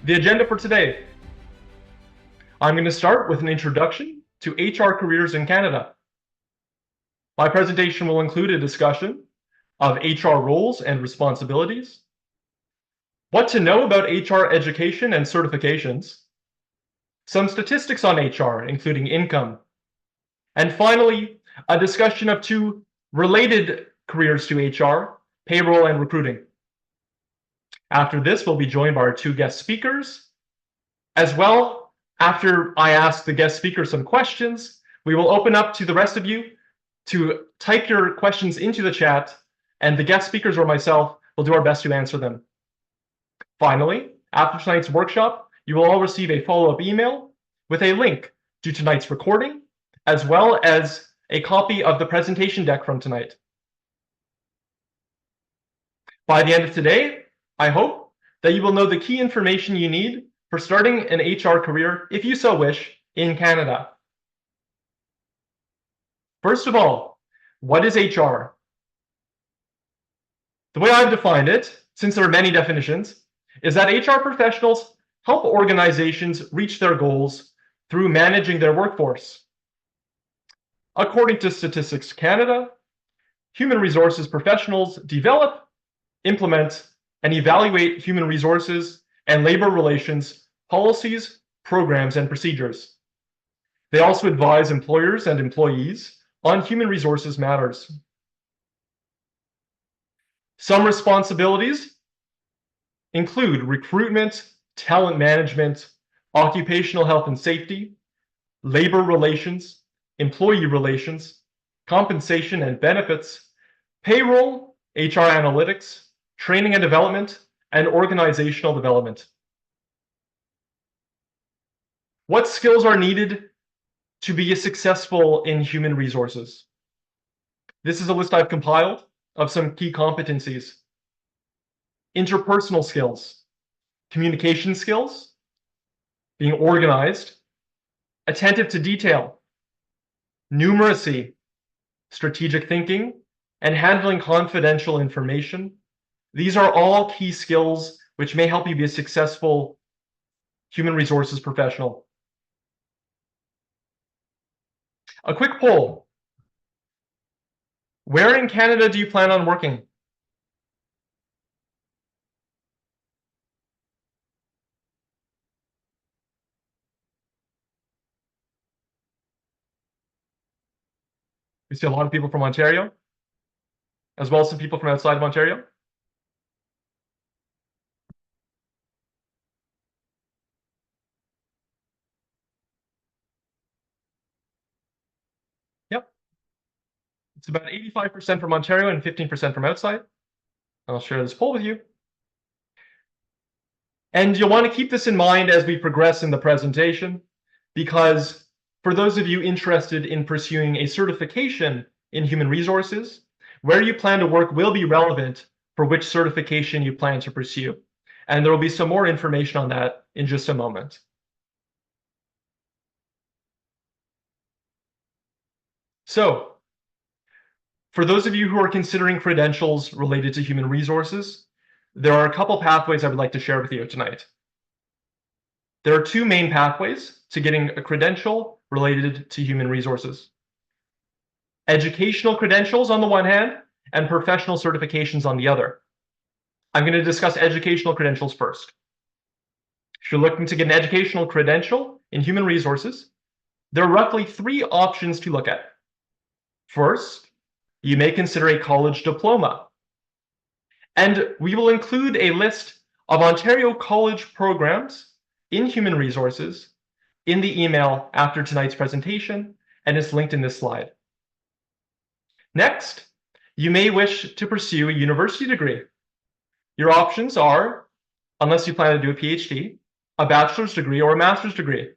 The agenda for today. I'm going to start with an introduction to HR careers in Canada. My presentation will include a discussion of HR roles and responsibilities, what to know about HR education and certifications, some statistics on HR, including income, and finally, a discussion of two related careers to HR, payroll and recruiting. After this, we'll be joined by our two guest speakers. As well, after I ask the guest speakers some questions, we will open up to the rest of you to type your questions into the chat, and the guest speakers or myself will do our best to answer them. Finally, after tonight's workshop, you will all receive a follow-up email with a link to tonight's recording, as well as a copy of the presentation deck from tonight. By the end of today, I hope that you will know the key information you need for starting an HR career, if you so wish, in Canada. First of all, what is HR? The way I've defined it, since there are many definitions, is that HR professionals help organizations reach their goals through managing their workforce. According to Statistics Canada, human resources professionals develop, implement, and evaluate human resources and labor relations policies, programs, and procedures. They also advise employers and employees on human resources matters. Some responsibilities include recruitment, talent management, occupational health and safety, labor relations, employee relations, compensation and benefits, payroll, HR analytics, training and development, and organizational development. What skills are needed to be successful in human resources? This is a list I've compiled of some key competencies. Interpersonal skills, communication skills, being organized, attentive to detail, numeracy, strategic thinking, and handling confidential information. These are all key skills which may help you be a successful human resources professional. A quick poll. Where in Canada do you plan on working? We see a lot of people from Ontario, as well as some people from outside of Ontario. Yep. It's about 85% from Ontario and 15% from outside. I'll share this poll with you. And you'll want to keep this in mind as we progress in the presentation, because for those of you interested in pursuing a certification in human resources, where you plan to work will be relevant for which certification you plan to pursue. And there will be some more information on that in just a moment. So, for those of you who are considering credentials related to human resources, there are a couple pathways I would like to share with you tonight. There are two main pathways to getting a credential related to human resources. Educational credentials on the one hand, and professional certifications on the other. I'm going to discuss educational credentials first. If you're looking to get an educational credential in human resources, there are roughly three options to look at. First, you may consider a college diploma. And we will include a list of Ontario college programs in human resources in the email after tonight's presentation, and it's linked in this slide. Next, you may wish to pursue a university degree. Your options are, unless you plan to do a PhD, a bachelor's degree or a master's degree.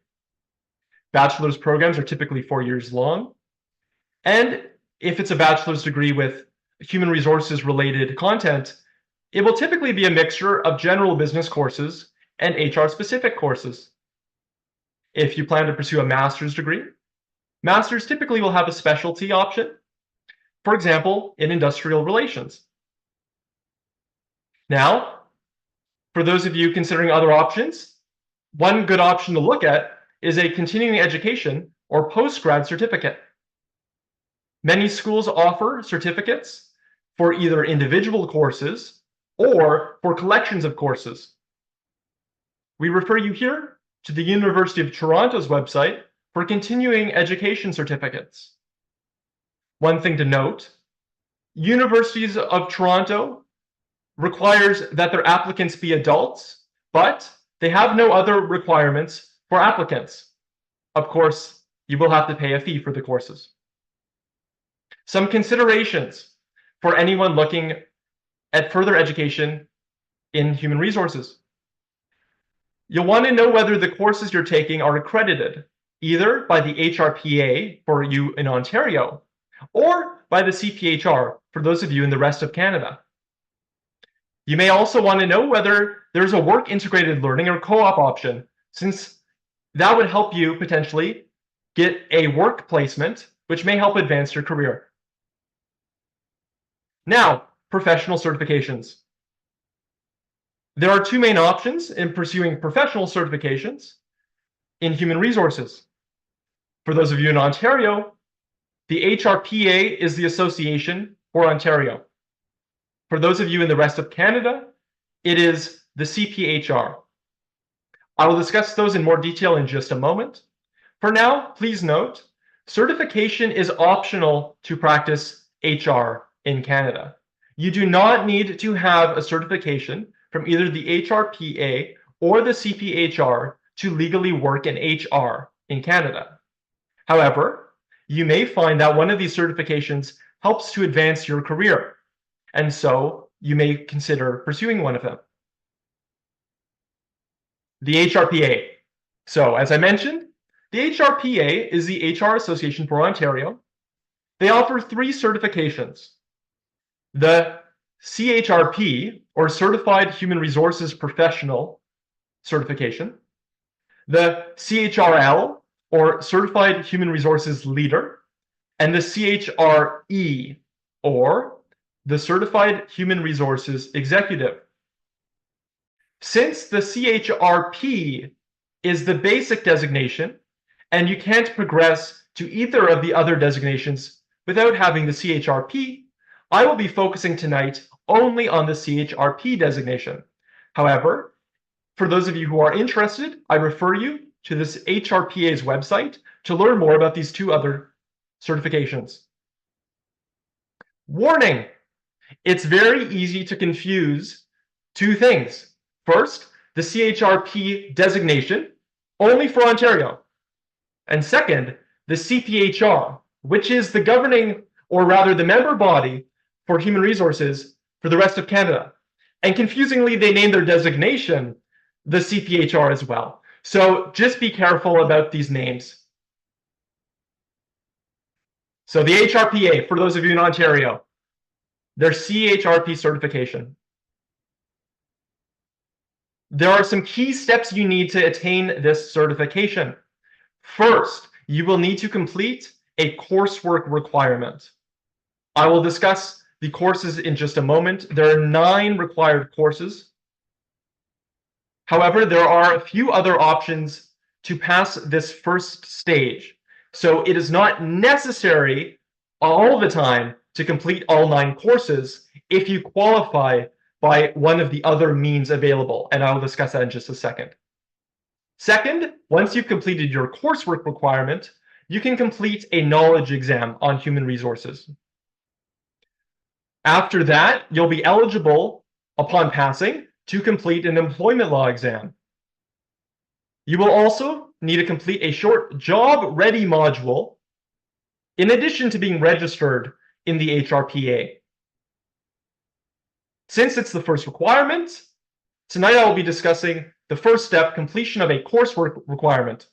Bachelor's programs are typically 4 years long. And if it's a bachelor's degree with human resources related content, it will typically be a mixture of general business courses and HR specific courses. If you plan to pursue a master's degree, masters typically will have a specialty option, for example, in industrial relations. Now, for those of you considering other options, One good option to look at is a continuing education or postgrad certificate. Many schools offer certificates for either individual courses or for collections of courses. We refer you here to the University of Toronto's website for continuing education certificates. One thing to note, Universities of Toronto requires that their applicants be adults, but they have no other requirements for applicants. Of course, you will have to pay a fee for the courses. Some considerations for anyone looking at further education in human resources. You'll want to know whether the courses you're taking are accredited, either by the HRPA for you in Ontario, or by the CPHR for those of you in the rest of Canada. You may also want to know whether there's a work integrated learning or co-op option, since that would help you potentially get a work placement, which may help advance your career. Now, professional certifications. There are two main options in pursuing professional certifications in human resources. For those of you in Ontario, the HRPA is the Association for Ontario. For those of you in the rest of Canada, it is the CPHR. I will discuss those in more detail in just a moment. For now, please note, certification is optional to practice HR in Canada. You do not need to have a certification from either the HRPA or the CPHR to legally work in HR in Canada. However, you may find that one of these certifications helps to advance your career, and so you may consider pursuing one of them. The HRPA. So, as I mentioned, the HRPA is the HR Association for Ontario. They offer 3 certifications. The CHRP, or Certified Human Resources Professional certification. The CHRL, or Certified Human Resources Leader. And the CHRE, or the Certified Human Resources Executive. Since the CHRP is the basic designation, and you can't progress to either of the other designations without having the CHRP, I will be focusing tonight only on the CHRP designation. However, for those of you who are interested, I refer you to this HRPA's website to learn more about these 2 other certifications. Warning! It's very easy to confuse 2 things. First, the CHRP designation, only for Ontario. And second, the CPHR, which is the governing, or rather the member body for human resources for the rest of Canada. And confusingly, they name their designation the CPHR as well. So just be careful about these names. So the HRPA, for those of you in Ontario, their CHRP certification. There are some key steps you need to attain this certification. First, you will need to complete a coursework requirement. I will discuss the courses in just a moment. There are 9 required courses. However, there are a few other options to pass this first stage. So it is not necessary all the time to complete all 9 courses if you qualify by one of the other means available, and I will discuss that in just a second. Second, once you've completed your coursework requirement, you can complete a knowledge exam on human resources. After that, you'll be eligible, upon passing, to complete an employment law exam. You will also need to complete a short job-ready module in addition to being registered in the HRPA. Since it's the first requirement, tonight I will be discussing the first step, completion of a coursework requirement.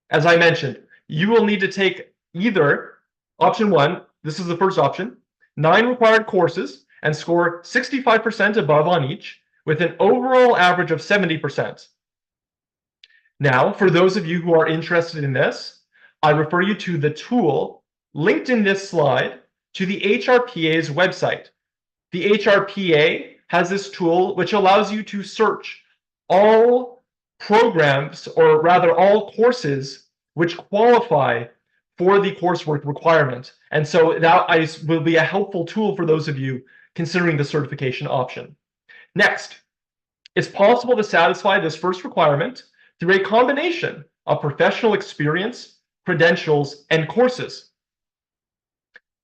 As I mentioned, you will need to take either option 1, this is the first option, 9 required courses and score 65% above on each with an overall average of 70%. Now, for those of you who are interested in this, I refer you to the tool linked in this slide to the HRPA's website. The HRPA has this tool which allows you to search all programs, or rather all courses, which qualify for the coursework requirement. And so that will be a helpful tool for those of you considering the certification option. Next, it's possible to satisfy this first requirement through a combination of professional experience, credentials, and courses.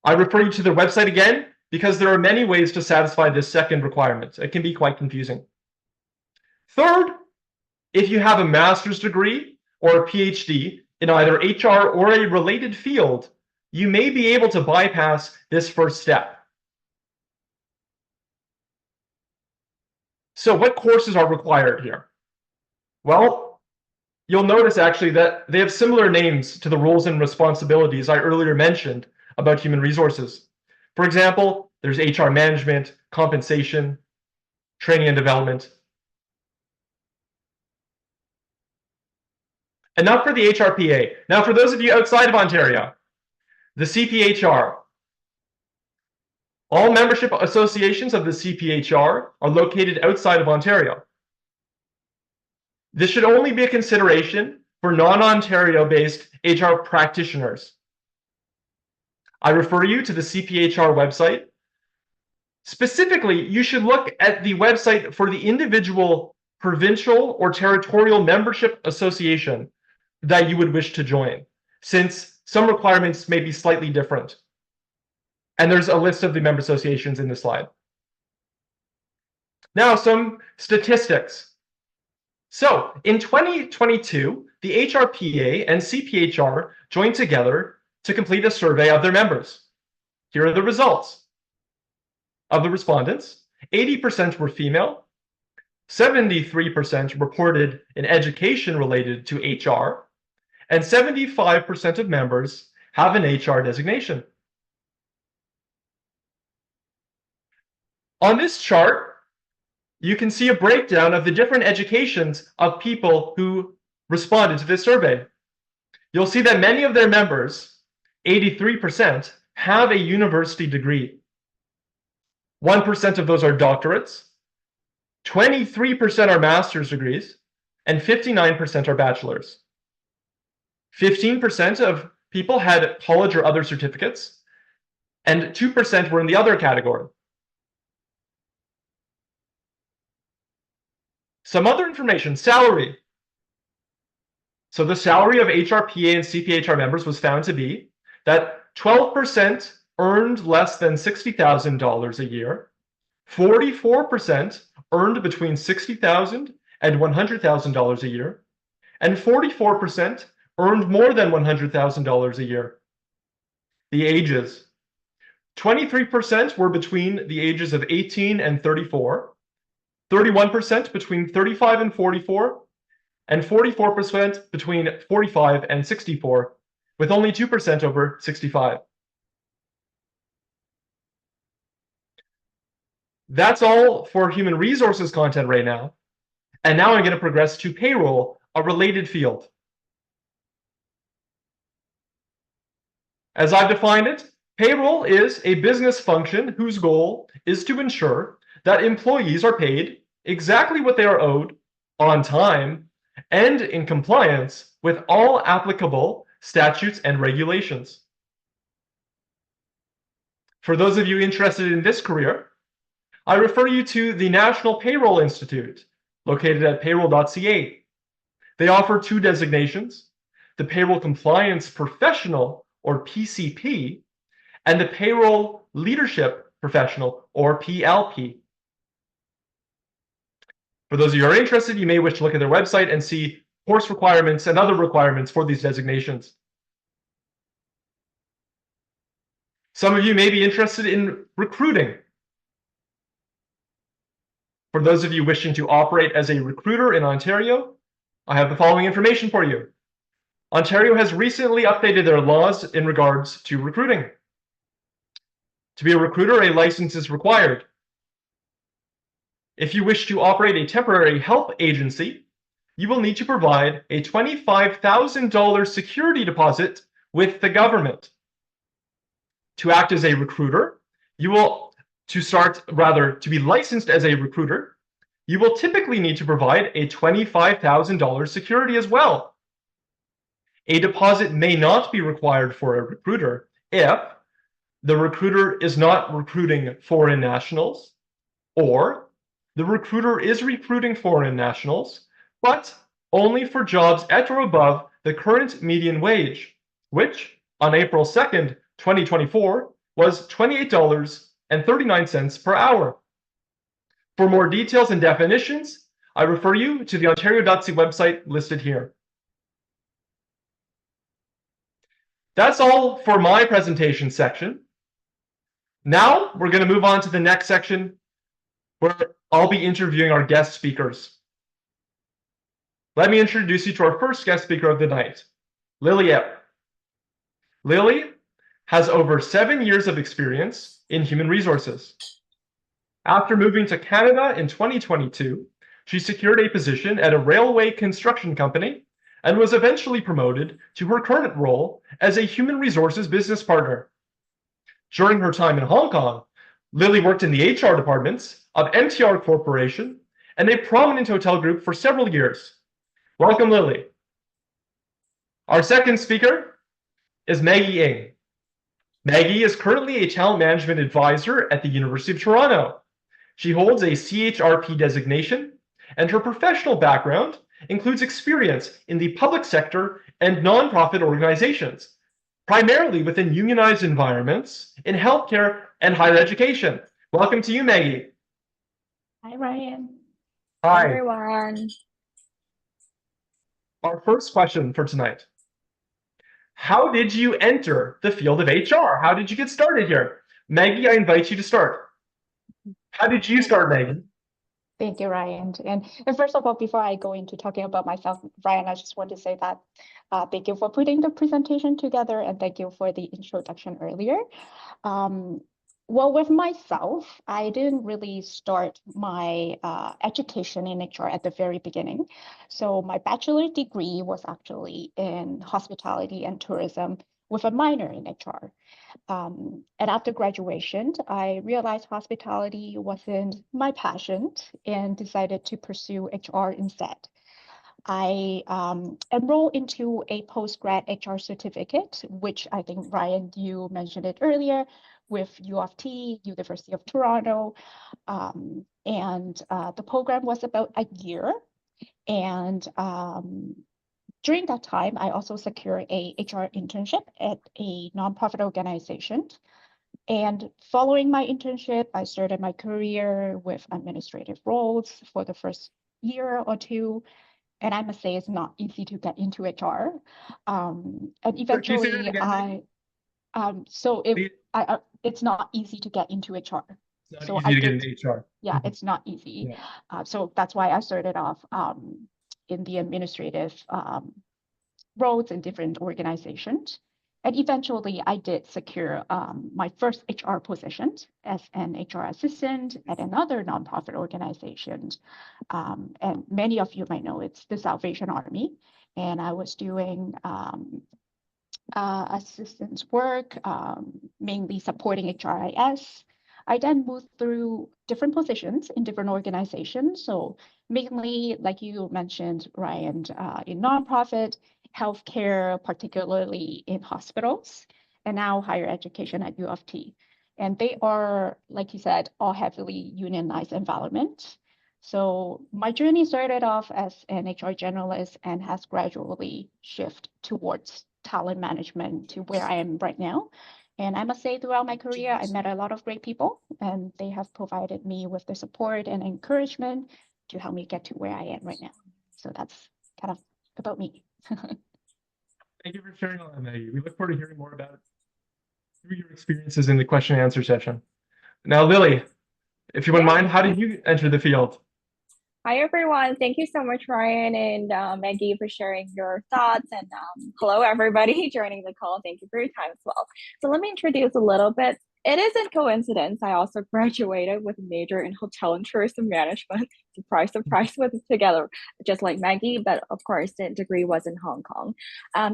I refer you to their website again because there are many ways to satisfy this second requirement. It can be quite confusing. Third, if you have a master's degree or a PhD in either HR or a related field, you may be able to bypass this first step. So what courses are required here? Well, you'll notice actually that they have similar names to the roles and responsibilities I earlier mentioned about human resources. For example, there's HR management, compensation, training and development. Enough for the HRPA. Now, for those of you outside of Ontario, the CPHR. All membership associations of the CPHR are located outside of Ontario. This should only be a consideration for non-Ontario-based HR practitioners. I refer you to the CPHR website. Specifically, you should look at the website for the individual provincial or territorial membership association that you would wish to join, since some requirements may be slightly different. And there's a list of the member associations in the slide. Now, some statistics. So, in 2022, the HRPA and CPHR joined together to complete a survey of their members. Here are the results. Of the respondents, 80% were female, 73% reported an education related to HR, and 75% of members have an HR designation. On this chart, you can see a breakdown of the different educations of people who responded to this survey. You'll see that many of their members, 83%, have a university degree. 1% of those are doctorates, 23% are master's degrees, and 59% are bachelor's. 15% of people had college or other certificates, and 2% were in the other category. Some other information, salary. So the salary of HRPA and CPHR members was found to be that 12% earned less than $60,000 a year, 44% earned between $60,000 and $100,000 a year, and 44% earned more than $100,000 a year. The ages. 23% were between the ages of 18 and 34, 31% between 35 and 44, and 44% between 45 and 64, with only 2% over 65. That's all for human resources content right now. And now I'm going to progress to payroll, a related field. As I've defined it, payroll is a business function whose goal is to ensure that employees are paid exactly what they are owed on time and in compliance with all applicable statutes and regulations. For those of you interested in this career, I refer you to the National Payroll Institute, located at payroll.ca. They offer two designations, the Payroll Compliance Professional, or PCP, and the Payroll Leadership Professional, or PLP. For those of you who are interested, you may wish to look at their website and see course requirements and other requirements for these designations. Some of you may be interested in recruiting. For those of you wishing to operate as a recruiter in Ontario, I have the following information for you. Ontario has recently updated their laws in regards to recruiting. To be a recruiter, a license is required. If you wish to operate a temporary help agency, you will need to provide a $25,000 security deposit with the government. To act as a recruiter, to be licensed as a recruiter, you will typically need to provide a $25,000 security as well. A deposit may not be required for a recruiter if the recruiter is not recruiting foreign nationals, or the recruiter is recruiting foreign nationals, but only for jobs at or above the current median wage, which on April 2nd, 2024 was $28.39 per hour. For more details and definitions, I refer you to the Ontario.ca website listed here. That's all for my presentation section. Now we're going to move on to the next section where I'll be interviewing our guest speakers. Let me introduce you to our first guest speaker of the night, Lily Ip. Lily has over 7 years of experience in human resources. After moving to Canada in 2022, she secured a position at a railway construction company and was eventually promoted to her current role as a human resources business partner. During her time in Hong Kong, Lily worked in the HR departments of MTR Corporation and a prominent hotel group for several years. Welcome, Lily. Our second speaker is Maggie Ng. Maggie is currently a talent management advisor at the University of Toronto. She holds a CHRP designation, and her professional background includes experience in the public sector and nonprofit organizations, primarily within unionized environments in healthcare and higher education. Welcome to you, Maggie. Hi, Ryan. Hi, everyone. Our first question for tonight. How did you enter the field of HR? How did you get started here? Maggie, I invite you to start. How did you start, Maggie? Thank you, Ryan. And first of all, before I go into talking about myself, Ryan, I just want to say that thank you for putting the presentation together and thank you for the introduction earlier. Well, with myself, I didn't really start my education in HR at the very beginning. So my bachelor degree was actually in hospitality and tourism with a minor in HR. And after graduation, I realized hospitality wasn't my passion and decided to pursue HR instead. I enrolled into a postgrad HR certificate, which I think, Ryan, you mentioned it earlier, with U of T, University of Toronto. And the program was about a year. And during that time, I also secured a HR internship at a nonprofit organization. And following my internship, I started my career with administrative roles for the first year or two. And I must say it's not easy to get into HR. And eventually it's not easy to get into HR. Yeah, it's not easy. Yeah. So that's why I started off in the administrative roles in different organizations. And eventually I did secure my first HR position as an HR assistant at another nonprofit organization. And many of you might know it's the Salvation Army. And I was doing assistance work, mainly supporting HRIS. I then moved through different positions in different organizations. So mainly, like you mentioned, Ryan, in nonprofit, healthcare, particularly in hospitals, and now higher education at U of T. And they are, like you said, all heavily unionized environments. So my journey started off as an HR generalist and has gradually shifted towards talent management to where I am right now. And I must say, throughout my career, I met a lot of great people, and they have provided me with the support and encouragement to help me get to where I am right now. So that's kind of about me. Thank you for sharing all that, Maggie. We look forward to hearing more about it through your experiences in the question and answer session. Now, Lily, if you wouldn't mind, how did you enter the field? Hi, everyone. Thank you so much, Ryan and Maggie, for sharing your thoughts. And hello, everybody joining the call. Thank you for your time as well. So let me introduce a little bit It isn't coincidence. I also graduated with a major in hotel and tourism management. Surprise, surprise, with it together, just like Maggie. But of course, the degree was in Hong Kong.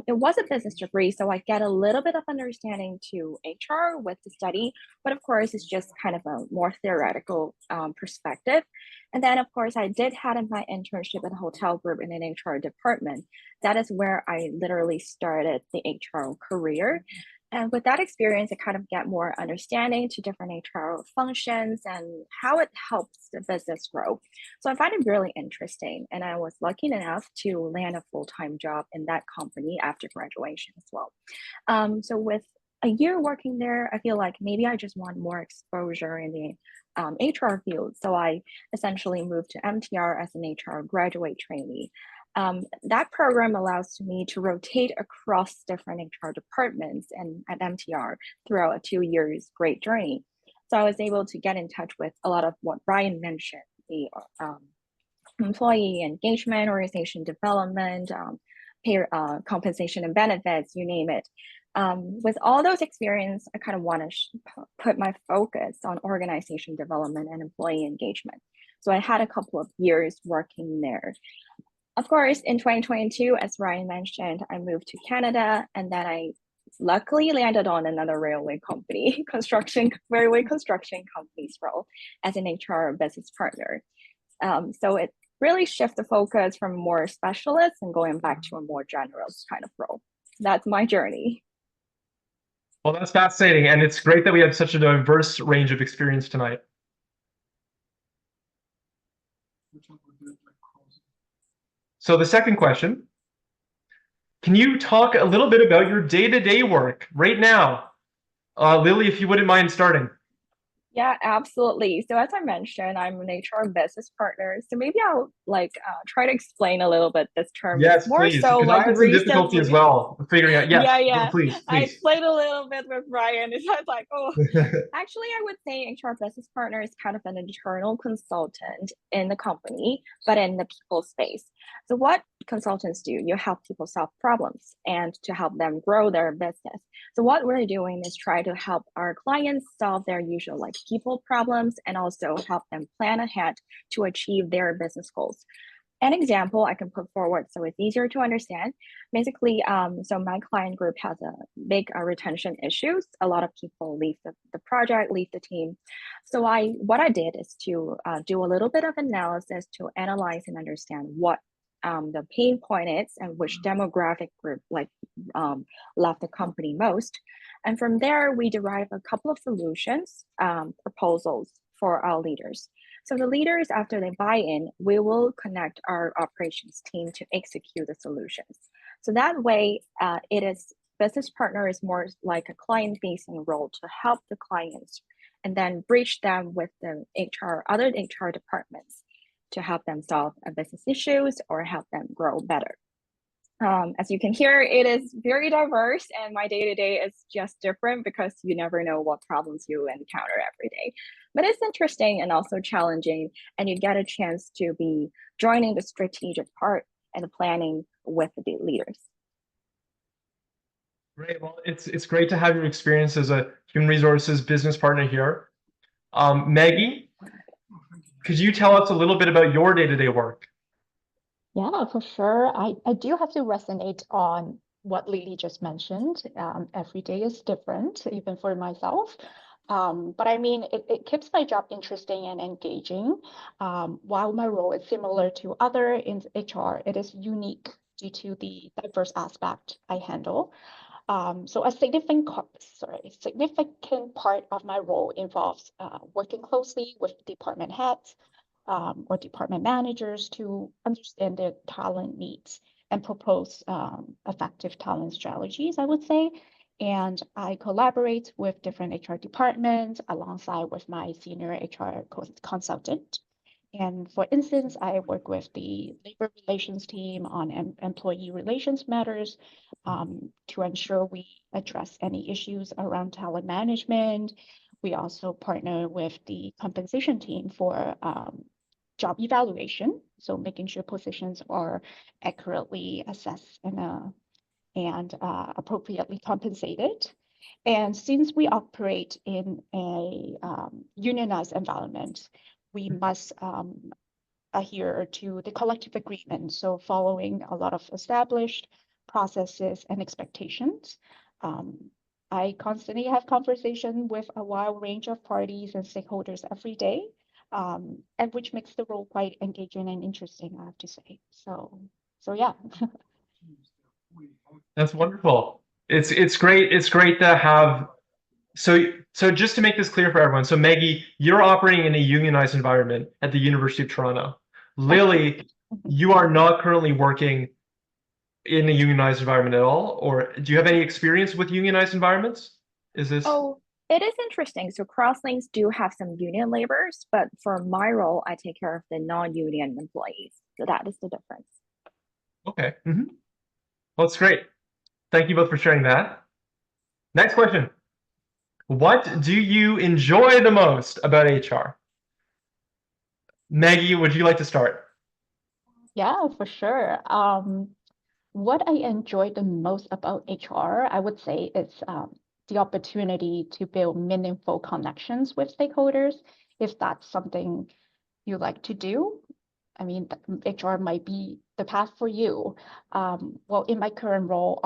It was a business degree, so I get a little bit of understanding to HR with the study. But of course, it's just kind of a more theoretical perspective. And then, of course, I did had my internship at a hotel group in an HR department. That is where I literally started the HR career. And with that experience, I kind of get more understanding to different HR functions and how it helps the business grow. So I find it really interesting. And I was lucky enough to land a full-time job in that company after graduation as well. So with a year working there, I feel like maybe I just want more exposure in the HR field. So I essentially moved to MTR as an HR graduate trainee. That program allows me to rotate across different HR departments and at MTR throughout a 2 years great journey. So I was able to get in touch with a lot of what Brian mentioned, the employee engagement, organization development, compensation and benefits, you name it. With all those experience, I kind of want to put my focus on organization development and employee engagement. So I had a couple of years working there. Of course, in 2022, as Ryan mentioned, I moved to Canada, and then I luckily landed on another railway company, railway construction company's role as an HR business partner. So it really shifted the focus from more specialist and going back to a more generalist kind of role. That's my journey. Well, that's fascinating, and it's great that we have such a diverse range of experience tonight. So the second question, can you talk a little bit about your day-to-day work right now? Lily, if you wouldn't mind starting. Yeah, absolutely. So as I mentioned, I'm an HR business partner. So maybe I'll try to explain a little bit this term. Yes, More please, so because I had some difficulty as well figuring out. Yes, yeah. please. I explained a little bit with Brian. It's like, oh, actually, I would say HR business partner is kind of an internal consultant in the company, but in the people space. So what consultants do, you help people solve problems and to help them grow their business. So what we're doing is try to help our clients solve their usual people problems and also help them plan ahead to achieve their business goals. An example I can put forward so it's easier to understand. Basically, so my client group has a big retention issues. A lot of people leave the project, leave the team. So what I did is to do a little bit of analysis to analyze and understand what the pain point is and which demographic group left the company most. And from there, we derive a couple of solutions, proposals for our leaders. So the leaders, after they buy in, we will connect our operations team to execute the solutions. So that way, it is business partner is more like a client-facing role to help the clients and then bridge them with the other HR departments to help them solve business issues or help them grow better. As you can hear, it is very diverse, and my day-to-day is just different because you never know what problems you encounter every day. But it's interesting and also challenging, and you get a chance to be joining the strategic part and the planning with the leaders. Great. Well, it's great to have your experience as a human resources business partner here. Maggie, could you tell us a little bit about your day-to-day work? Yeah, for sure. I do have to resonate on what Lily just mentioned. Every day is different, even for myself. But I mean, it keeps my job interesting and engaging. While my role is similar to other in HR, it is unique due to the diverse aspect I handle. So a significant part of my role involves working closely with department heads, or department managers to understand their talent needs and propose effective talent strategies, I would say. And I collaborate with different HR departments alongside with my senior HR consultant. And for instance, I work with the labor relations team on employee relations matters to ensure we address any issues around talent management. We also partner with the compensation team for job evaluation, so making sure positions are accurately assessed and appropriately compensated. And since we operate in a unionized environment, we must adhere to the collective agreement. So following a lot of established processes and expectations. I constantly have conversation with a wide range of parties and stakeholders every day, and which makes the role quite engaging and interesting, I have to say. So yeah. That's wonderful. It's great. It's great to have. So just to make this clear for everyone, so Maggie, you're operating in a unionized environment at the University of Toronto. Lily, you are not currently working in a unionized environment at all, or do you have any experience with unionized environments? Is this? Oh, it is interesting. So Crosslinks do have some union laborers, but for my role, I take care of the non-union employees. So that is the difference. Okay. Well, that's great. Thank you both for sharing that. Next question. What do you enjoy the most about HR? Maggie, would you like to start? Yeah, for sure. What I enjoy the most about HR, I would say, is the opportunity to build meaningful connections with stakeholders. If that's something you like to do, I mean, HR might be the path for you. Well, in my current role,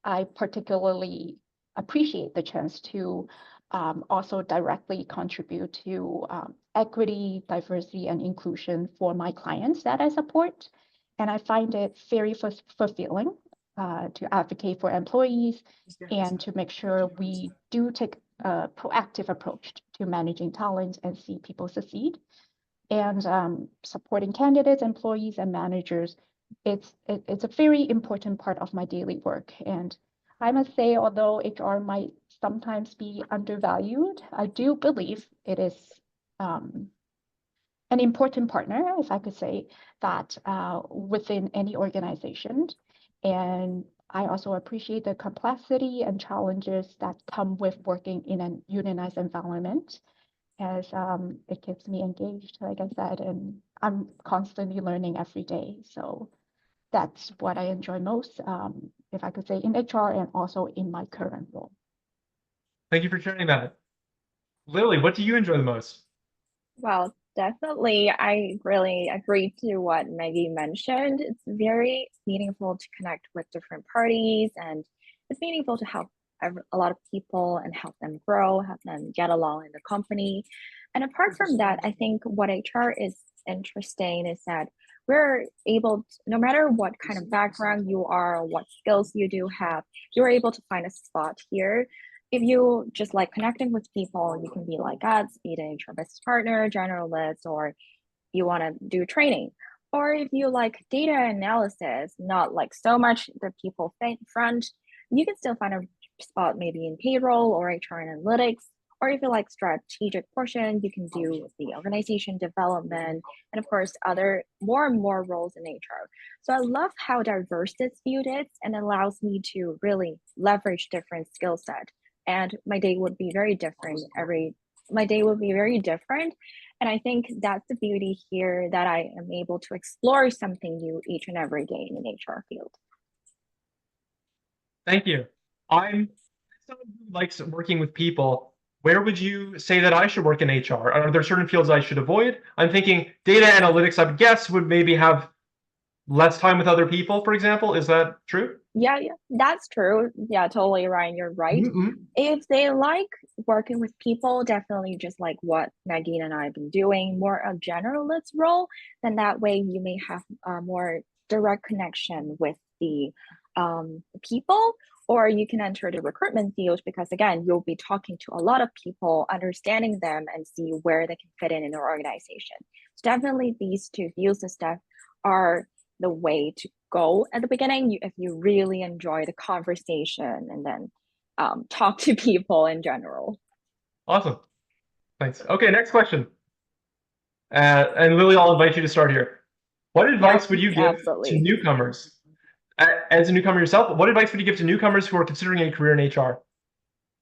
I particularly appreciate the chance to also directly contribute to equity, diversity, and inclusion for my clients that I support. And I find it very fulfilling to advocate for employees and to make sure we do take a proactive approach to managing talent and see people succeed. And supporting candidates, employees, and managers, it's a very important part of my daily work. And I must say, although HR might sometimes be undervalued, I do believe it is an important partner, if I could say that, within any organization. And I also appreciate the complexity and challenges that come with working in a unionized environment, as it keeps me engaged, like I said, and I'm constantly learning every day. So that's what I enjoy most, if I could say, in HR and also in my current role. Thank you for sharing that. Lily, what do you enjoy the most? Well, definitely, I really agree to what Maggie mentioned. It's very meaningful to connect with different parties, and it's meaningful to help a lot of people and help them grow, help them get along in the company. And apart from that, I think what HR is interesting is that we're able to, no matter what kind of background you are or what skills you do have, you're able to find a spot here. If you just like connecting with people, you can be like us, be the HR business partner, generalist, or you want to do training. Or if you like data analysis, not like so much the people front, you can still find a spot maybe in payroll or HR analytics. Or if you like strategic portion, you can do the organization development and of course other more and more roles in HR. So I love how diverse this field is and allows me to really leverage different skill set. And my day would be very different my day would be very different. And I think that's the beauty here, that I am able to explore something new each and every day in an HR field. Thank you. I'm someone who likes working with people. Where would you say that I should work in HR? Are there certain fields I should avoid? I'm thinking data analytics, I guess, would maybe have less time with other people, for example. Is that true? Yeah, that's true. Yeah, totally, Ryan, you're right. If they like working with people, definitely just like what Maggie and I have been doing, more a generalist role, then that way you may have a more direct connection with the people, or you can enter the recruitment field because again, you'll be talking to a lot of people, understanding them and see where they can fit in their organization. So definitely these two fields and stuff are the way to go at the beginning if you really enjoy the conversation and then talk to people in general. Awesome. Thanks. Okay, next question. And Lily, I'll invite you to start here. What advice would you give to newcomers? As a newcomer yourself, what advice would you give to newcomers who are considering a career in HR?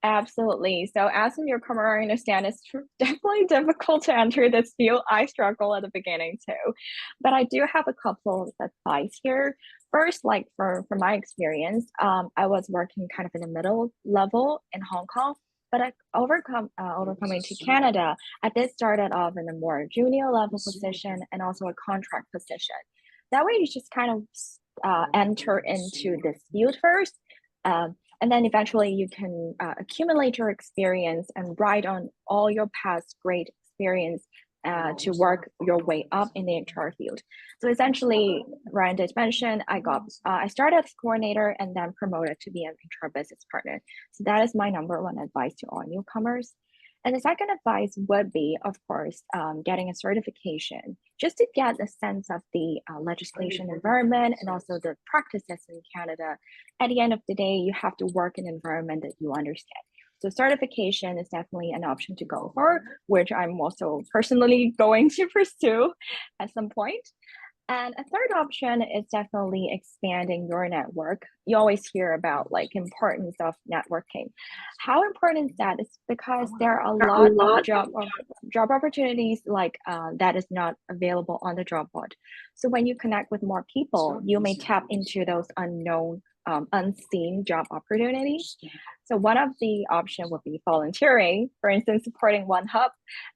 Absolutely. So as a newcomer, I understand it's definitely difficult to enter this field. I struggle at the beginning too, but I do have a couple of advice here. First, like for my experience, I was working kind of in the middle level in Hong Kong, but I overcoming to Canada, I did started off in a more junior level position and also a contract position. That way, you just kind of enter into this field first, and then eventually you can accumulate your experience and ride on all your past great experience to work your way up in the HR field. So essentially, Ryan did mention I started as coordinator and then promoted to be an HR business partner. So that is my number one advice to all newcomers. And the second advice would be, of course, getting a certification just to get a sense of the legislation environment and also the practices in Canada. At the end of the day, you have to work in an environment that you understand. So certification is definitely an option to go for, which I'm also personally going to pursue at some point. And a third option is definitely expanding your network. You always hear about like importance of networking. How important is that? It's because there are a lot of job opportunities like that is not available on the job board. So when you connect with more people, you may tap into those unknown, unseen job opportunities. So one of the options would be volunteering, for instance, supporting OneHub.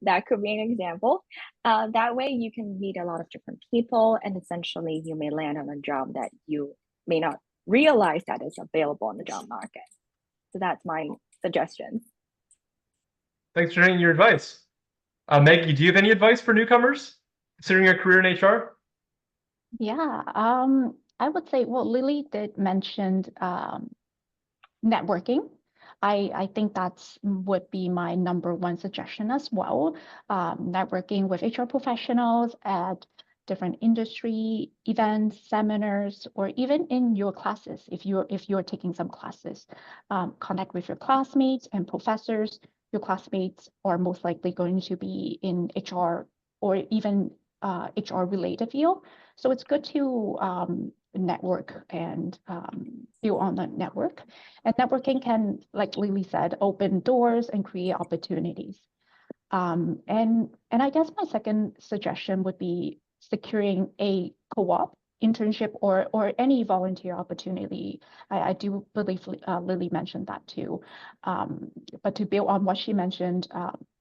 That could be an example. That way you can meet a lot of different people and essentially you may land on a job that you may not realize that is available on the job market. So that's my suggestion. Thanks for sharing your advice. Maggie, do you have any advice for newcomers considering a career in HR? Yeah, I would say, well, Lily did mention networking. I think that's would be my number one suggestion as well. Networking with HR professionals at different industry events, seminars, or even in your classes. If you're taking some classes, connect with your classmates and professors. Your classmates are most likely going to be in HR or even HR related field. So it's good to network and build on the network. And networking can, like Lily said, open doors and create opportunities. And I guess my second suggestion would be securing a co-op internship or any volunteer opportunity. I do believe Lily mentioned that too. But to build on what she mentioned,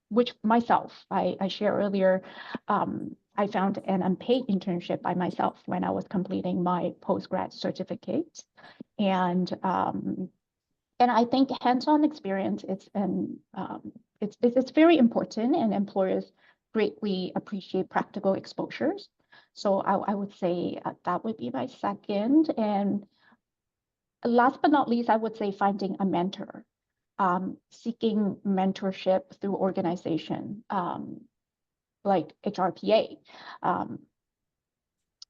which myself, I shared earlier, I found an unpaid internship by myself when I was completing my postgrad certificate. And I think hands-on experience it's very important, and employers greatly appreciate practical exposures. So I would say that would be my second. And last but not least, I would say finding a mentor, seeking mentorship through organization like HRPA.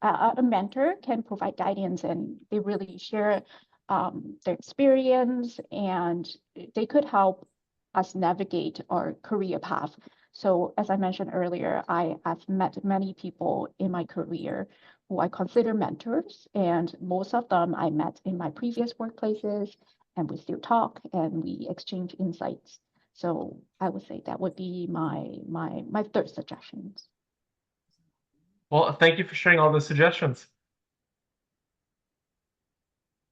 A mentor can provide guidance, and they really share their experience, and they could help us navigate our career path. So as I mentioned earlier, I've met many people in my career who I consider mentors, and most of them I met in my previous workplaces, and we still talk and we exchange insights. So I would say that would be my third suggestion. Well, thank you for sharing all those suggestions.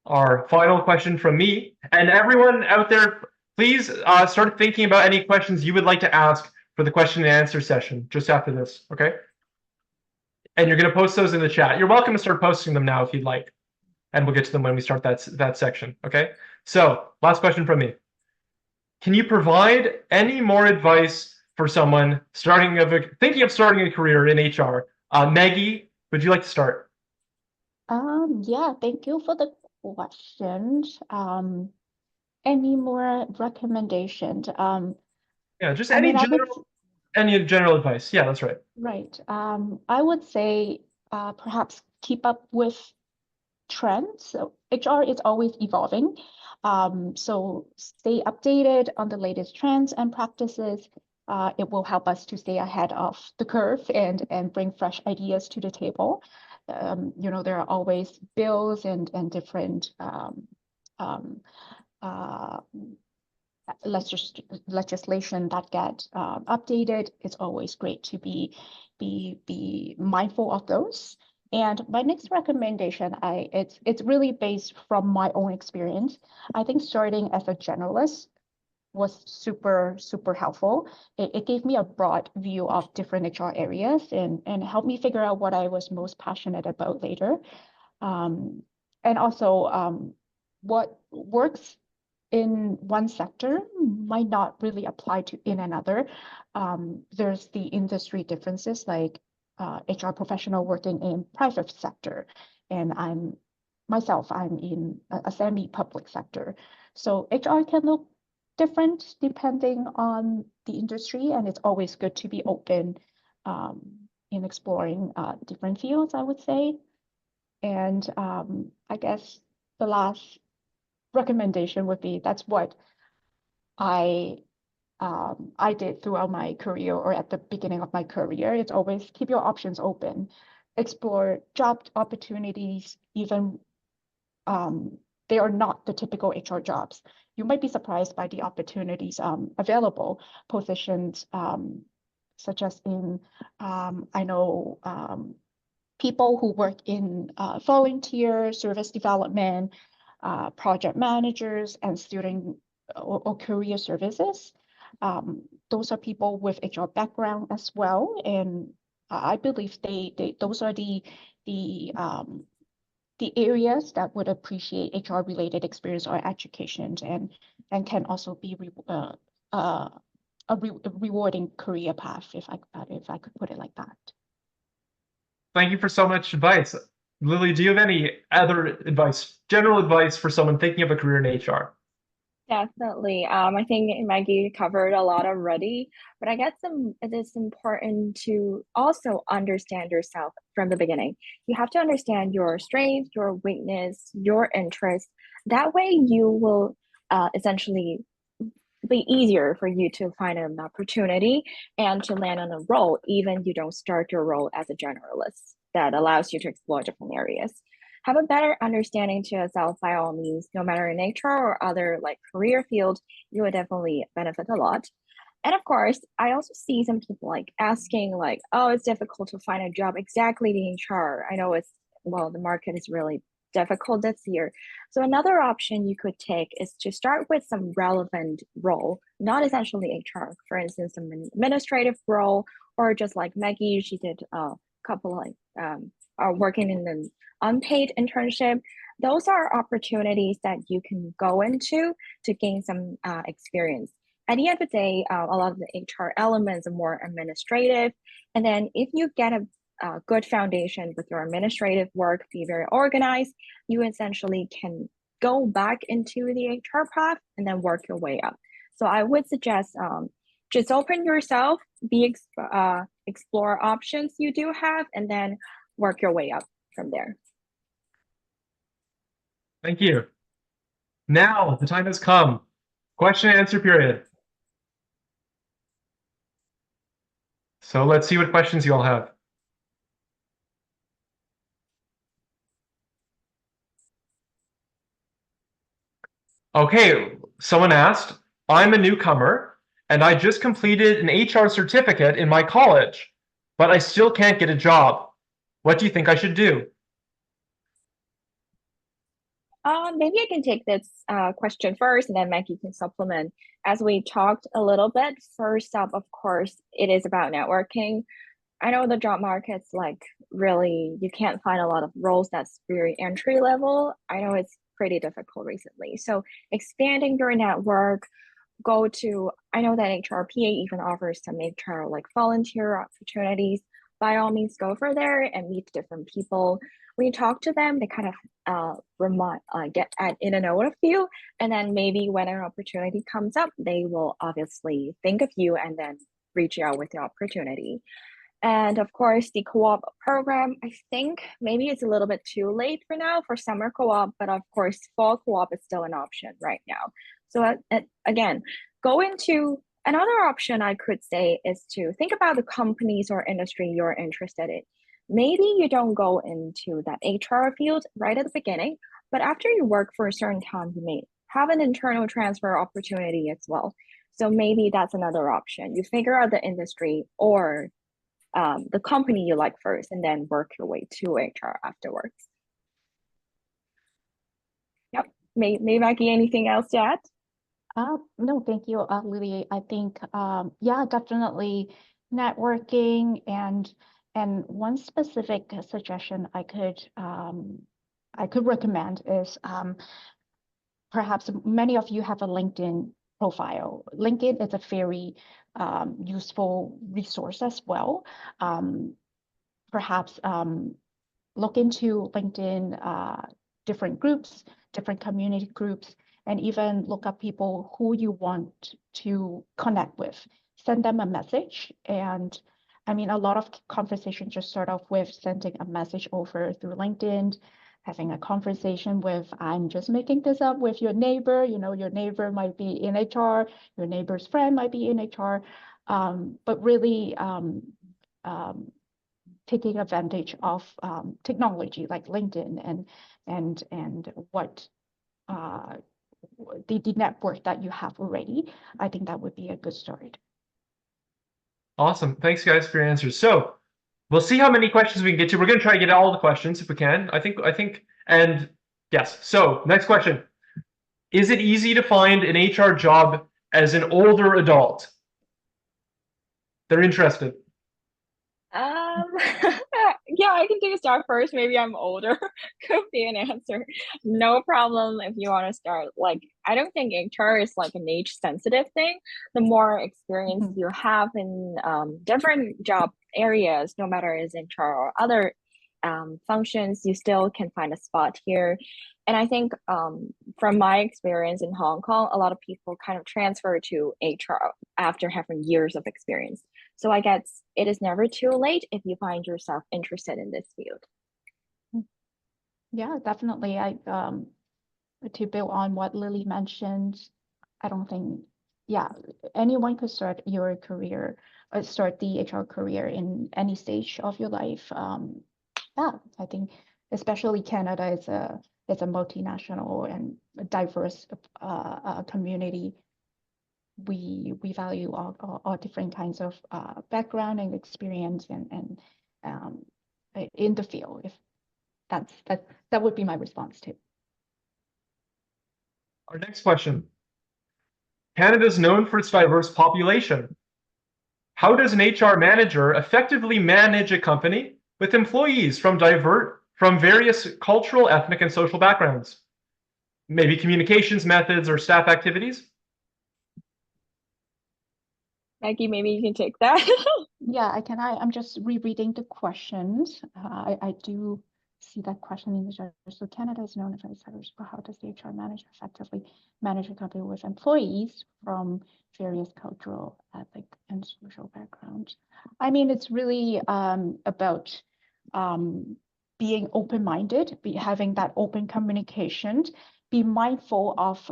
Our final question from me, and everyone out there, please start thinking about any questions you would like to ask for the question and answer session just after this, okay? And you're going to post those in the chat. You're welcome to start posting them now if you'd like, and we'll get to them when we start that section, okay? So, last question from me. Can you provide any more advice for someone thinking of starting a career in HR? Maggie, would you like to start? Yeah, thank you for the questions. Any more recommendations? Yeah, just I any mean, general advice. Yeah, that's right. Right. I would say perhaps keep up with trends. So HR is always evolving. So stay updated on the latest trends and practices. It will help us to stay ahead of the curve and bring fresh ideas to the table. There are always bills and different legislation that get updated. It's always great to be mindful of those And my next recommendation, it's really based from my own experience. I think starting as a generalist was super, super helpful. It gave me a broad view of different HR areas and helped me figure out what I was most passionate about later. And also what works in one sector might not really apply to in another. There's the industry differences, like HR professional working in private sector, and I'm in a semi-public sector. So HR can look different depending on the industry, and it's always good to be open in exploring different fields, I would say. And I guess the last recommendation would be that's what I did throughout my career or at the beginning of my career. It's always keep your options open, explore job opportunities, even they are not the typical HR jobs. You might be surprised by the opportunities available, positions such as in, I know people who work in volunteer service development, project managers, and student or career services. Those are people with HR background as well, and I believe those are the areas that would appreciate HR related experience or education and can also be a rewarding career path if I could put it like that. Thank you for so much advice. Lily, do you have any other advice, general advice for someone thinking of a career in HR? Definitely. I think Maggie covered a lot already, but I guess it is important to also understand yourself from the beginning. You have to understand your strength, your weakness, your interest. That way you will essentially be easier for you to find an opportunity and to land on a role, even you don't start your role as a generalist. That allows you to explore different areas. Have a better understanding to yourself by all means, no matter in HR or other like career field, you would definitely benefit a lot. And of course, I also see some people like asking like, oh, it's difficult to find a job exactly in HR. I know the market is really difficult this year. So another option you could take is to start with some relevant role, not essentially HR, for instance, some administrative role, or just like Maggie, she did a couple like working in an unpaid internship. Those are opportunities that you can go into to gain some experience. At the end of the day, a lot of the HR elements are more administrative. And then if you get a good foundation with your administrative work, be very organized, you essentially can go back into the HR path and then work your way up. So I would suggest just open yourself, explore options you do have, and then work your way up from there. Thank you. Now the time has come. Question and answer period. So let's see what questions you all have. Okay, someone asked, I'm a newcomer and I just completed an HR certificate in my college, but I still can't get a job. What do you think I should do? Maybe I can take this question first and then Maggie can supplement. As we talked a little bit, first up, of course, it is about networking. I know the job market's like really, you can't find a lot of roles that's very entry level. I know it's pretty difficult recently. So expanding your network, I know that HRPA even offers some HR like volunteer opportunities. By all means, go for there and meet different people. When you talk to them, they kind of get in and out of you. And then maybe when an opportunity comes up, they will obviously think of you and then reach out with the opportunity. And of course, the co-op program, I think maybe it's a little bit too late for now for summer co-op, but of course, fall co-op is still an option right now. So again, go into another option I could say is to think about the companies or industry you're interested in. Maybe you don't go into that HR field right at the beginning, but after you work for a certain time, you may have an internal transfer opportunity as well. So maybe that's another option. You figure out the industry or the company you like first, and then work your way to HR afterwards. Yep. May Maggie, anything else to add? No, thank you, Lily. I think, yeah, definitely networking and one specific suggestion I could recommend is perhaps many of you have a LinkedIn profile. LinkedIn is a very useful resource as well. Perhaps look into LinkedIn, different groups, different community groups, and even look up people who you want to connect with. Send them a message. And I mean, a lot of conversations just start off with sending a message over through LinkedIn, having a conversation with, I'm just making this up, with your neighbor. You know, your neighbor might be in HR, your neighbor's friend might be in HR, but really taking advantage of technology like LinkedIn and what the network that you have already. I think that would be a good start. Awesome. Thanks, guys, for your answers. So we'll see how many questions we can get to. We're going to try to get all the questions if we can. I think, and yes. So next question. Is it easy to find an HR job as an older adult? They're interested. Yeah, I can take a start first. Maybe I'm older. Could be an answer. No problem if you want to start. Like, I don't think HR is like an age sensitive thing. The more experience you have in different job areas, no matter is HR or other functions, you still can find a spot here. And I think from my experience in Hong Kong, a lot of people kind of transfer to HR after having years of experience. So I guess it is never too late if you find yourself interested in this field. Yeah, definitely. To build on what Lily mentioned, I don't think, yeah, anyone could start your career, start the HR career in any stage of your life. Yeah, I think especially Canada is a multinational and a diverse community. We value all different kinds of background and experience and in the field. If that would be my response too. Our next question. Canada is known for its diverse population. How does an HR manager effectively manage a company with employees from various cultural, ethnic, and social backgrounds? Maybe communications methods or staff activities? Maggie, maybe you can take that. Yeah, I'm just rereading the questions. I do see that question in the chat. So Canada is known for its diverse, but how does the HR manager effectively manage a company with employees from various cultural, ethnic, and social backgrounds? I mean, it's really about being open-minded, having that open communication, be mindful of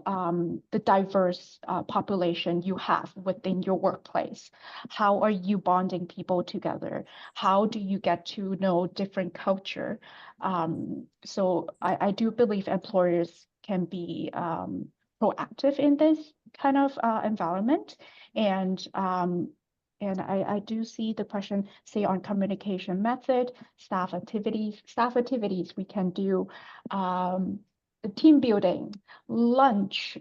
the diverse population you have within your workplace. How are you bonding people together? How do you get to know different culture? So I do believe employers can be proactive in this kind of environment. And I do see the question, say, on communication method, staff activities. Staff activities, we can do team building, lunch,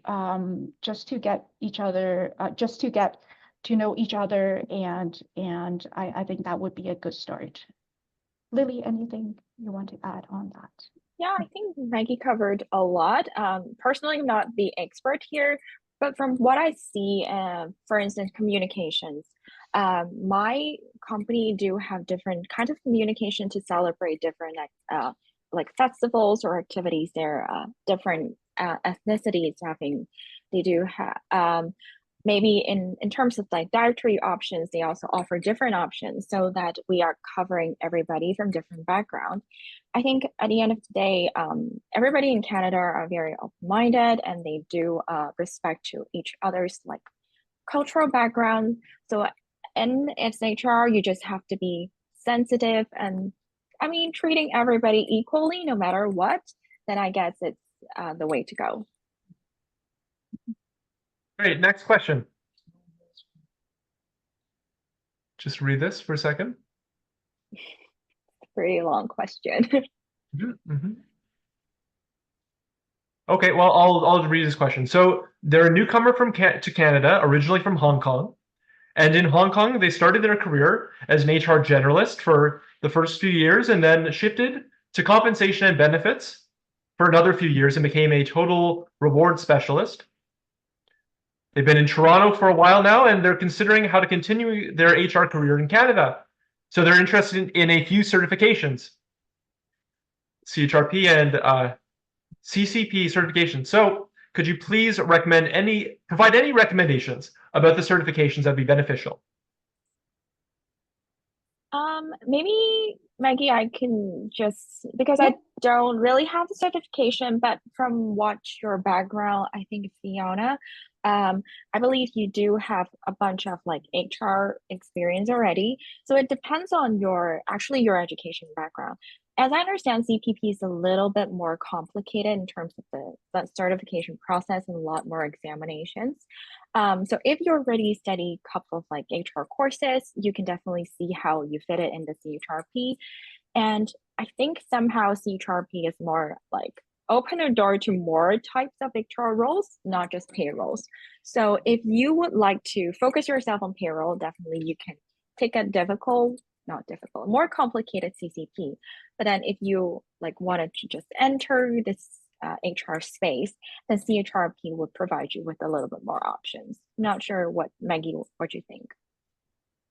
just to get each other, just to get to know each other, and I think that would be a good start. Lily, anything you want to add on that? Yeah, I think Maggie covered a lot. Personally, I'm not the expert here, but from what I see, for instance, communications, my company do have different kinds of communication to celebrate different like festivals or activities. There are different ethnicities having. They do have maybe in terms of like dietary options, they also offer different options so that we are covering everybody from different backgrounds. I think at the end of the day, everybody in Canada are very open-minded and they do respect to each other's like cultural background. So in its HR, you just have to be sensitive and I mean, treating everybody equally, no matter what, then I guess it's the way to go. Great, next question. Just read this for a second. Pretty long question. Okay, well, I'll read this question. So they're a newcomer to Canada, originally from Hong Kong. And in Hong Kong, they started their career as an HR generalist for the first few years and then shifted to compensation and benefits for another few years and became a total reward specialist. They've been in Toronto for a while now, and they're considering how to continue their HR career in Canada. So they're interested in a few certifications, CHRP and CCP certification. So could you please provide any recommendations about the certifications that would be beneficial? Maybe Maggie, I can just, because I don't really have the certification, but from what your background, I think Fiona, I believe you do have a bunch of like HR experience already. So it depends on your education background. As I understand, CPP is a little bit more complicated in terms of the certification process and a lot more examinations. So if you already studied a couple of like HR courses, you can definitely see how you fit it in the CHRP. And I think somehow CHRP is more like open a door to more types of HR roles, not just payrolls. So if you would like to focus yourself on payroll, definitely you can take a more complicated CCP. But then if you like wanted to just enter this HR space, then CHRP would provide you with a little bit more options. Not sure what Maggie, what you think.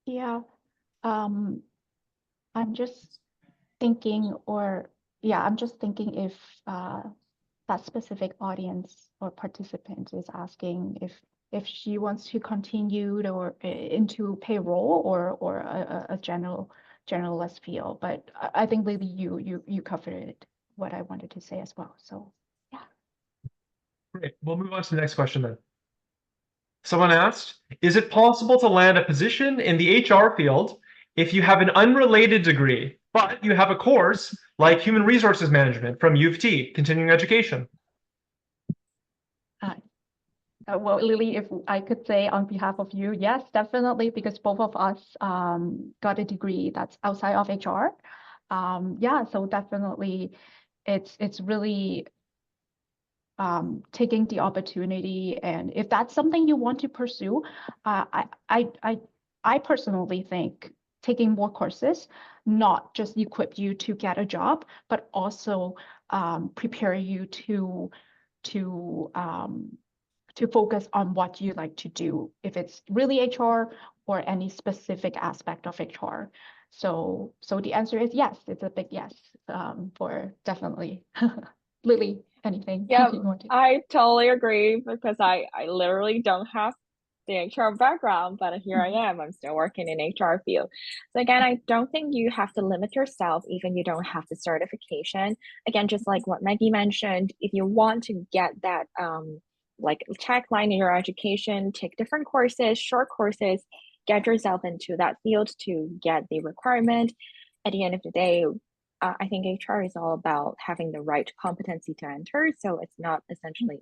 Yeah, I'm just thinking, if that specific audience or participant is asking if she wants to continue or into payroll or a generalist field. But I think maybe you covered it, what I wanted to say as well. So yeah. Great. We'll move on to the next question then. Someone asked, is it possible to land a position in the HR field if you have an unrelated degree, but you have a course like Human Resources Management from U of T, continuing education? Well, Lily, if I could say on behalf of you, yes, definitely, because both of us got a degree that's outside of HR. Yeah, so definitely it's really taking the opportunity, and if that's something you want to pursue, I personally think taking more courses not just equip you to get a job, but also prepare you to focus on what you like to do, if it's really HR or any specific aspect of HR. So the answer is yes, it's a big yes for definitely. Lily, anything? Yeah, you want to? I totally agree because I literally don't have the HR background, but here I am. I'm still working in HR field. So again, I don't think you have to limit yourself, even you don't have the certification. Again, just like what Maggie mentioned, if you want to get that like tagline in your education, take different courses, short courses, get yourself into that field to get the requirement. At the end of the day, I think HR is all about having the right competency to enter. So it's not essentially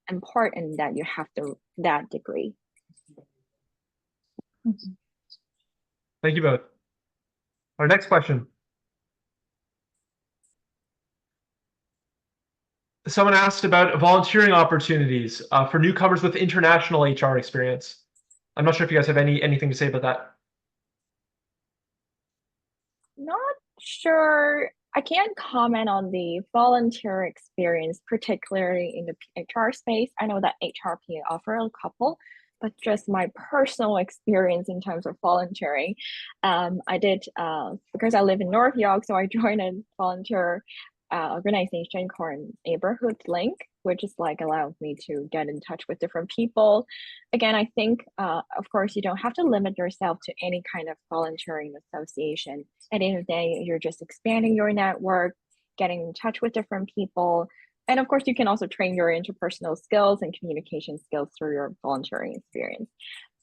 important that you have that degree. Thank you both. Our next question. Someone asked about volunteering opportunities for newcomers with international HR experience. I'm not sure if you guys have anything to say about that. Not sure. I can't comment on the volunteer experience, particularly in the HR space. I know that HRP offer a couple, but just my personal experience in terms of volunteering. I did, because I live in North York, so I joined a volunteer organization called Neighborhood Link, which is like allows me to get in touch with different people. Again, I think, of course, you don't have to limit yourself to any kind of volunteering association. At the end of the day, you're just expanding your network, getting in touch with different people. And of course, you can also train your interpersonal skills and communication skills through your volunteering experience.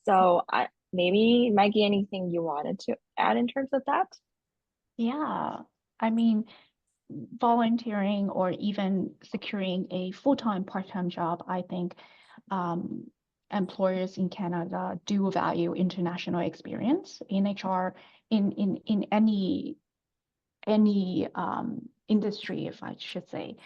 So maybe, Maggie, anything you wanted to add in terms of that? Yeah, I mean, volunteering or even securing a full-time, part-time job, I think employers in Canada do value international experience in HR in any industry, if I should say.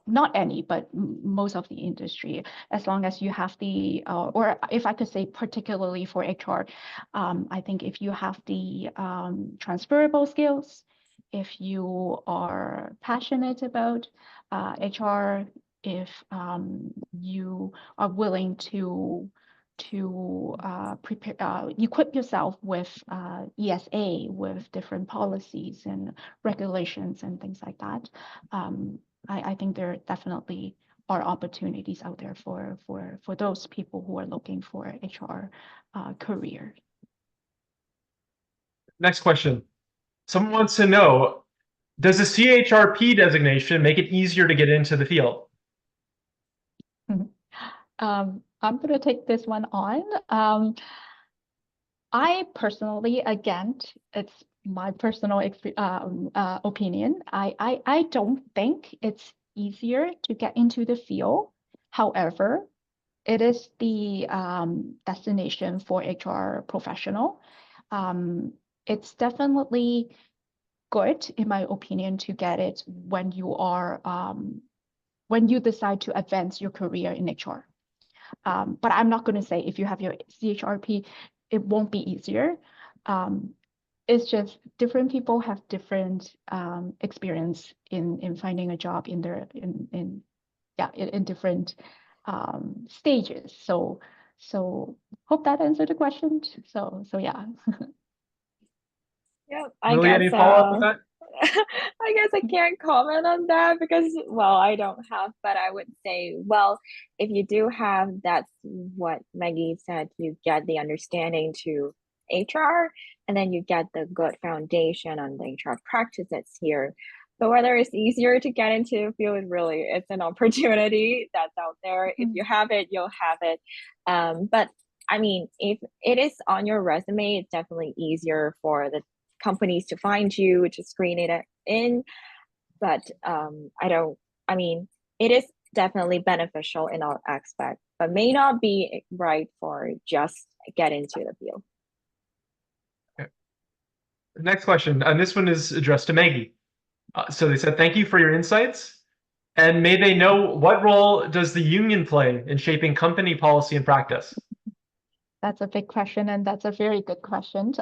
Not any, but most of the industry, as long as you have the, or if I could say particularly for HR, I think if you have the transferable skills, if you are passionate about HR, if you are willing to prepare, equip yourself with ESA, with different policies and regulations and things like that. I think there definitely are opportunities out there for those people who are looking for HR career. Next question. Someone wants to know, does the CHRP designation make it easier to get into the field? I'm going to take this one on. I personally, again, it's my personal opinion. I don't think it's easier to get into the field. However, it is the destination for HR professional. It's definitely good, in my opinion, to get it when you are when you decide to advance your career in HR. But I'm not going to say if you have your CHRP, it won't be easier. It's just different people have different experience in finding a job in their in different stages. So hope that answered the question. So yeah. Yeah, Lily, any follow-up with that? I guess I can't comment on that because, well, I don't have, but I would say, well, if you do have, that's what Maggie said, you get the understanding to HR, and then you get the good foundation on the HR practices here. But whether it's easier to get into the field, really, it's an opportunity that's out there. If you have it, you'll have it. But I mean, if it is on your resume, it's definitely easier for the companies to find you, to screen it in. But I mean, it is definitely beneficial in all aspects, but may not be right for just get into the field. Okay. Next question, and this one is addressed to Maggie. So they said, thank you for your insights. And may they know, what role does the union play in shaping company policy and practice? That's a big question, and that's a very good question.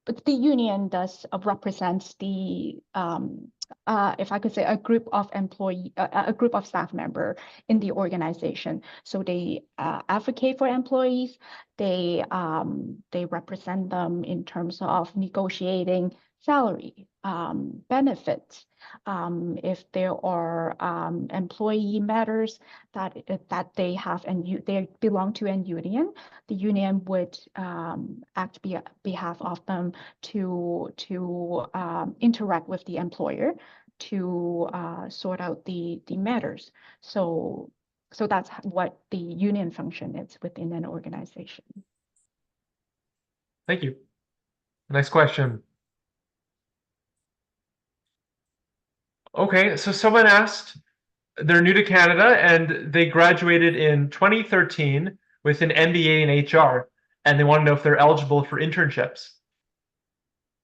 But the union does represent the, if I could say, a group of a group of staff member in the organization. So they advocate for employees. They represent them in terms of negotiating salary, benefits. If there are employee matters that they have and they belong to a union, the union would act behalf of them to interact with the employer to sort out the matters. So that's what the union function is within an organization. Thank you. Next question. Okay, so someone asked, they're new to Canada and they graduated in 2013 with an MBA in HR, and they want to know if they're eligible for internships.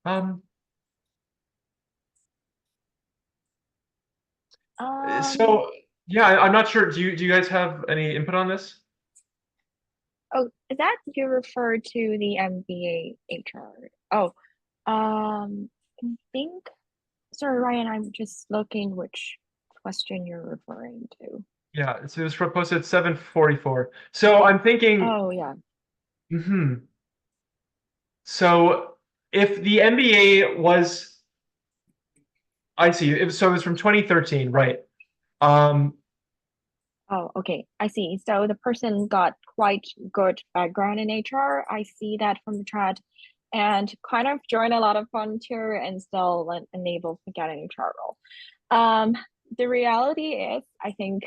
So yeah, I'm not sure. Do you guys have any input on this? Oh, is that you refer to the MBA HR? Oh, I think. Sorry, Ryan, I'm just looking which question you're referring to. Yeah, so it was posted at 7:44. So I'm thinking. Oh yeah. So if the MBA was, I see. So it was from 2013, right? Oh, okay. I see. So the person got quite good background in HR. I see that from the chat, and kind of joined a lot of volunteer and still unable to get an HR role. The reality is, I think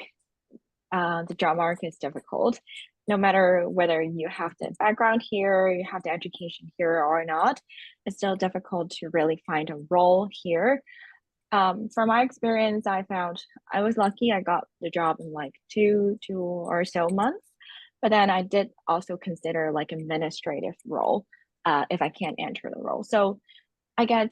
the job market is difficult. No matter whether you have the background here, you have the education here or not, it's still difficult to really find a role here. From my experience, I found I was lucky. I got the job in like two or so months. But then I did also consider like administrative role if I can't enter the role. So I guess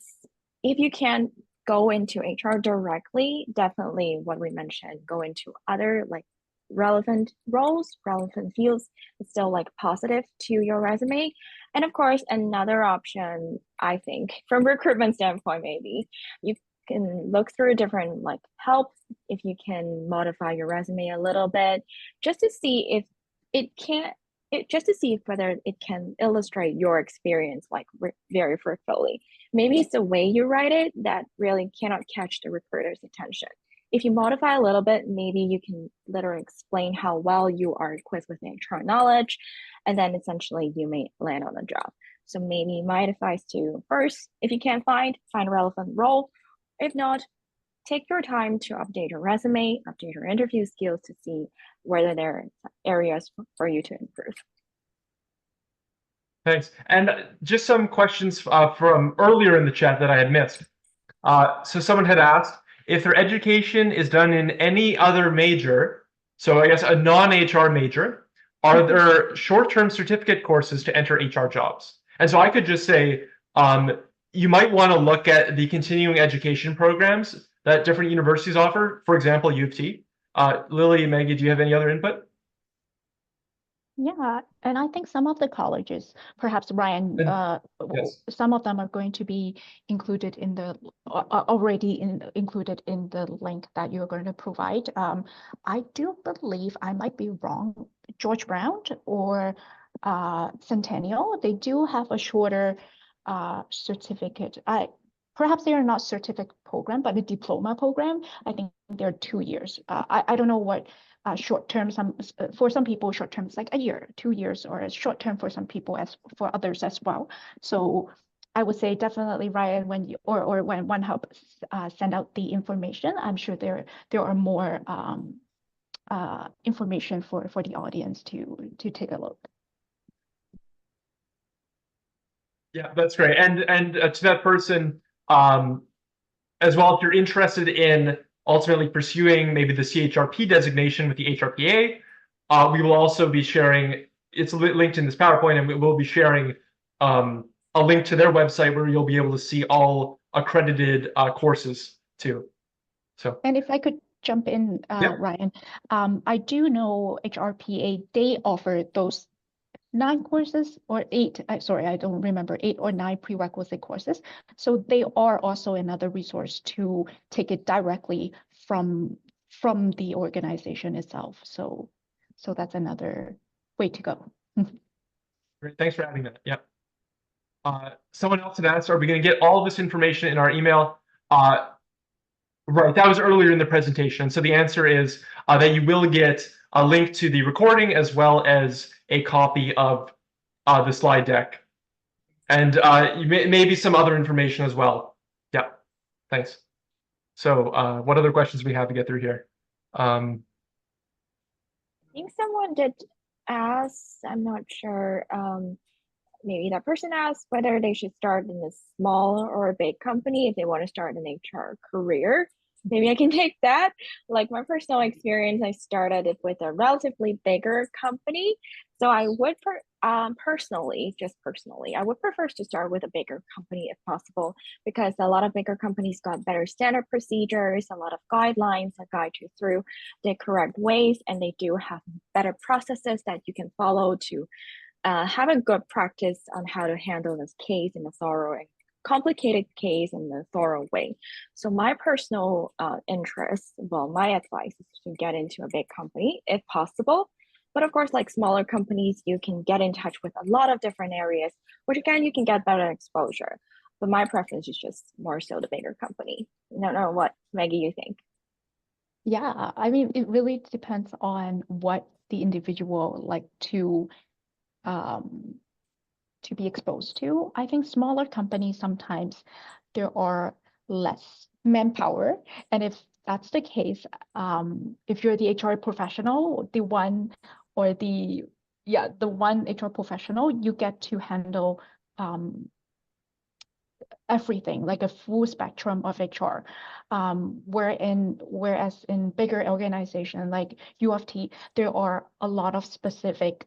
if you can go into HR directly, definitely what we mentioned, go into other like relevant roles, relevant fields, it's still like positive to your resume. And of course, another option, I think, from recruitment standpoint, maybe you can look through different like help if you can modify your resume a little bit just to see if it can just to see whether it can illustrate your experience like very fruitfully. Maybe it's the way you write it that really cannot catch the recruiter's attention. If you modify a little bit, maybe you can literally explain how well you are equipped with HR knowledge, and then essentially you may land on the job. So maybe my advice to first, if you can't find a relevant role. If not, take your time to update your resume, update your interview skills to see whether there are areas for you to improve. Thanks. And just some questions from earlier in the chat that I had missed. So someone had asked if their education is done in any other major, so I guess a non-HR major, are there short-term certificate courses to enter HR jobs? And so I could just say, you might want to look at the continuing education programs that different universities offer, for example, U of T. Lily, Maggie, do you have any other input? Yeah, and I think some of the colleges, perhaps Ryan, Yes. some of them are going to be included in the included in the link that you're going to provide. I do believe, I might be wrong, George Brown or Centennial, they do have a shorter certificate. Perhaps they are not certificate program, but a diploma program. I think they're 2 years. I don't know what short term, for some people short term is like a year, 2 years, or short term for some people as for others as well. So I would say definitely, Ryan, when you or when OneHub send out the information, I'm sure there are more information for the audience to take a look. Yeah, that's great. And to that person, as well, if you're interested in ultimately pursuing maybe the CHRP designation with the HRPA, we will also be sharing, it's linked in this PowerPoint, and we will be sharing a link to their website where you'll be able to see all accredited courses too. So, and if I could jump in, yeah. Ryan, I do know HRPA, they offer those 9 courses or 8, sorry, I don't remember, 8 or 9 prerequisite courses. So they are also another resource to take it directly from the organization itself. So that's another way to go. Great. Thanks for adding that. Yeah. Someone else had asked, are we going to get all this information in our email? Right, that was earlier in the presentation. So the answer is that you will get a link to the recording as well as a copy of the slide deck. And maybe some other information as well. Yeah, thanks. So what other questions do we have to get through here? I think someone did ask, I'm not sure, maybe that person asked whether they should start in a small or a big company if they want to start an HR career. Maybe I can take that. Like my personal experience, I started it with a relatively bigger company. So I would, personally, I would prefer to start with a bigger company if possible, because a lot of bigger companies got better standard procedures, a lot of guidelines that guide you through the correct ways, and they do have better processes that you can follow to have a good practice on how to handle this case in a thorough and complicated case in a thorough way. So my personal interest, well, my advice is to get into a big company if possible. But of course, like smaller companies, you can get in touch with a lot of different areas, which again, you can get better exposure. But my preference is just more so the bigger company. I don't know what, Maggie, you think. Yeah, I mean, it really depends on what the individual like to be exposed to. I think smaller companies, sometimes there are less manpower. And if that's the case, if you're the HR professional, the one HR professional, you get to handle everything, like a full spectrum of HR. Whereas in bigger organization like U of T, there are a lot of specific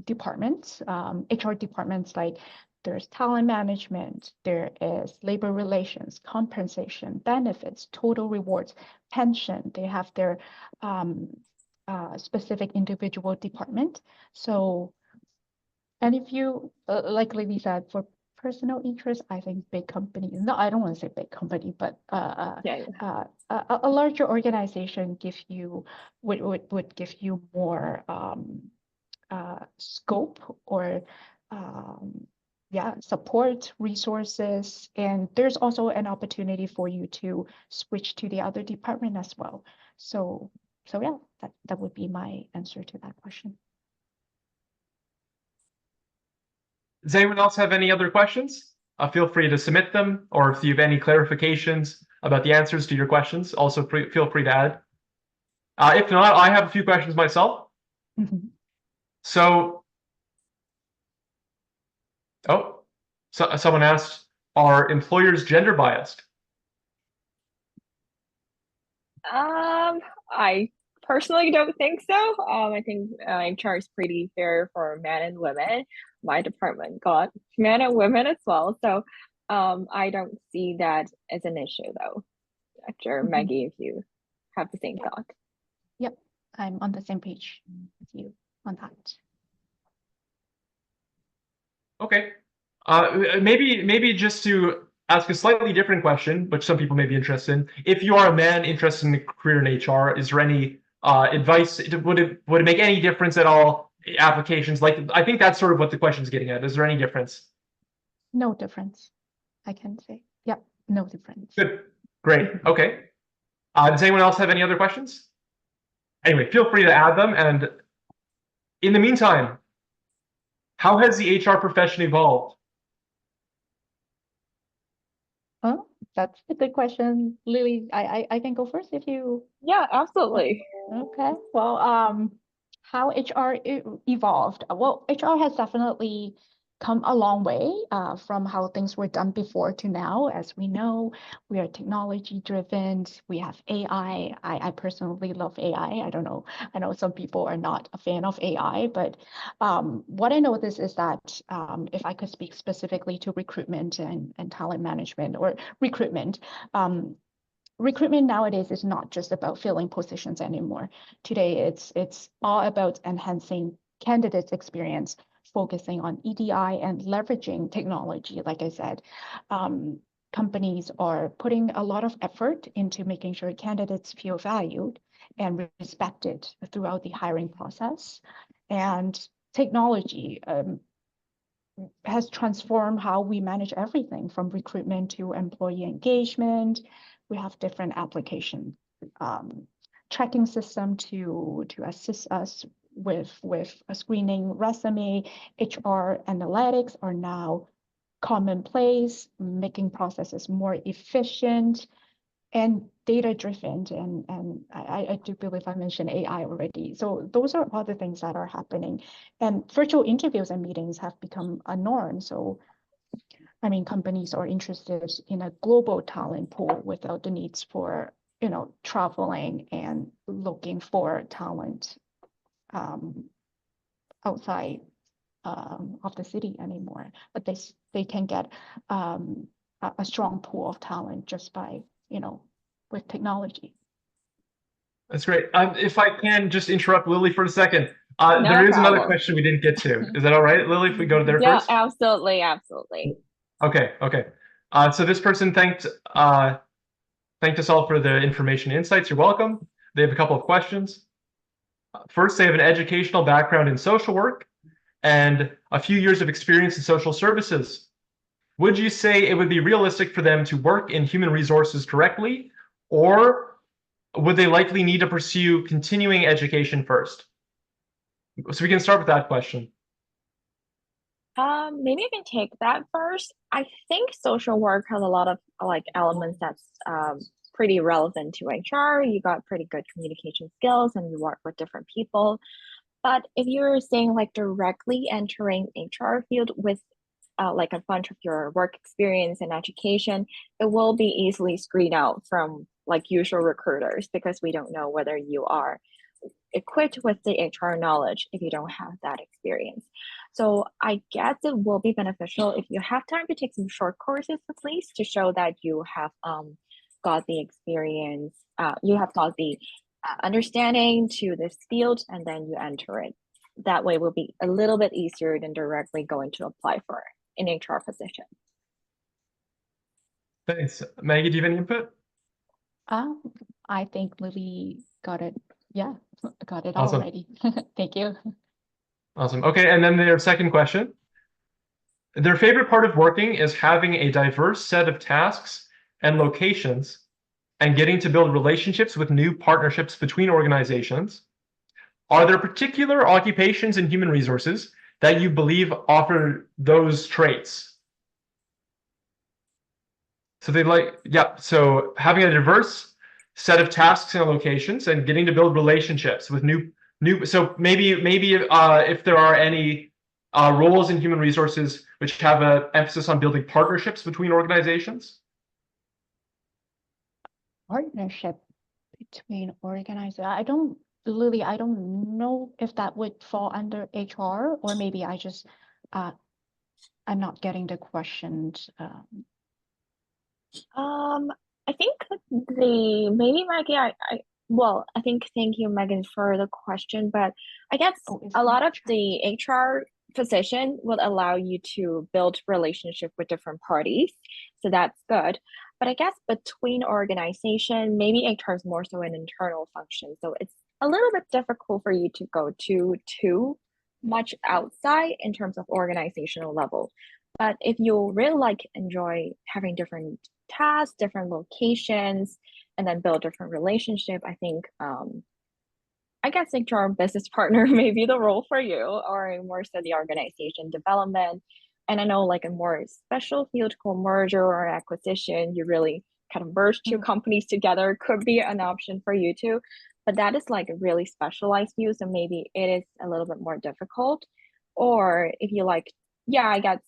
departments, HR departments, like there's talent management, there is labor relations, compensation, benefits, total rewards, pension. They have their specific individual department. So, and if you, like Lily said, for personal interest, I think big company, no, I don't want to say big company, but Yeah. a larger organization would give you more scope or support resources, and there's also an opportunity for you to switch to the other department as well. So yeah, that would be my answer to that question. Does anyone else have any other questions? Feel free to submit them, or if you have any clarifications about the answers to your questions, also feel free to add. If not, I have a few questions myself. So, someone asked, are employers gender biased? I personally don't think so. I think HR is pretty fair for men and women. My department got men and women as well, so I don't see that as an issue though. After Maggie, if you have the same thought. Yep, I'm on the same page with you on that. Okay. Maybe just to ask a slightly different question, which some people may be interested in. If you are a man interested in a career in HR, is there any advice? Would it make any difference at all? Applications, like, I think that's sort of what the question is getting at. Is there any difference? No difference, I can say. Yep, no difference. Good, great, okay. Does anyone else have any other questions? Anyway, feel free to add them. And in the meantime, how has the HR profession evolved? Oh, that's a good question. Lily, I can go first if you. Yeah, absolutely. Okay, well, how HR evolved. Well, HR has definitely come a long way from how things were done before to now. As we know, we are technology driven. We have AI. I personally love AI. I don't know. I know some people are not a fan of AI, but what I notice is that if I could speak specifically to recruitment and talent management or recruitment, recruitment nowadays is not just about filling positions anymore. Today, it's all about enhancing candidates' experience, focusing on EDI and leveraging technology. Like I said, companies are putting a lot of effort into making sure candidates feel valued and respected throughout the hiring process. And technology has transformed how we manage everything from recruitment to employee engagement. We have different application tracking system to assist us with a screening resume. HR analytics are now commonplace, making processes more efficient and data-driven. And I do believe I mentioned AI already. So those are other things that are happening. And virtual interviews and meetings have become a norm. So, I mean, companies are interested in a global talent pool without the needs for, traveling and looking for talent outside of the city anymore. But they can get a strong pool of talent just by, with technology. That's great. If I can just interrupt Lily for a second. No there is another problem. question we didn't get to. Is that all right, Lily, if we go to there Yeah, first? absolutely. Okay. So this person thanked us all for the information and insights. You're welcome. They have a couple of questions. First, they have an educational background in social work and a few years of experience in social services. Would you say it would be realistic for them to work in human resources directly, or would they likely need to pursue continuing education first? So we can start with that question. Maybe I can take that first. I think social work has a lot of elements that's pretty relevant to HR. You got pretty good communication skills and you work with different people. But if you're saying directly entering HR field with like a bunch of your work experience and education, it will be easily screened out from like usual recruiters because we don't know whether you are equipped with the HR knowledge if you don't have that experience. So I guess it will be beneficial if you have time to take some short courses at least to show that you have got the experience, you have got the understanding to this field, and then you enter it. That way will be a little bit easier than directly going to apply for an HR position. Thanks. Maggie, do you have any input? I think Lily got it. Yeah, got it Awesome. already. Thank you. Awesome. Okay, and then their second question. Their favorite part of working is having a diverse set of tasks and locations and getting to build relationships with new partnerships between organizations. Are there particular occupations in human resources that you believe offer those traits? So they like, yeah, so having a diverse set of tasks and locations and getting to build relationships with new, so maybe if there are any roles in human resources which have an emphasis on building partnerships between organizations. Partnership between organizations. I don't know if that would fall under HR, or maybe I just I'm not getting the question. I think maybe Maggie, I think thank you, Megan, for the question, but I guess a lot of the HR position would allow you to build relationship with different parties, so that's good. But I guess between organization, maybe HR is more so an internal function, so it's a little bit difficult for you to go too much outside in terms of organizational level. But if you really enjoy having different tasks, different locations, and then build different relationship, I think I guess HR business partner may be the role for you, or more so the organization development. And I know like a more special field called merger or acquisition, you really kind of merge two companies together could be an option for you too. But that is like a really specialized view, so maybe it is a little bit more difficult. Or if you I guess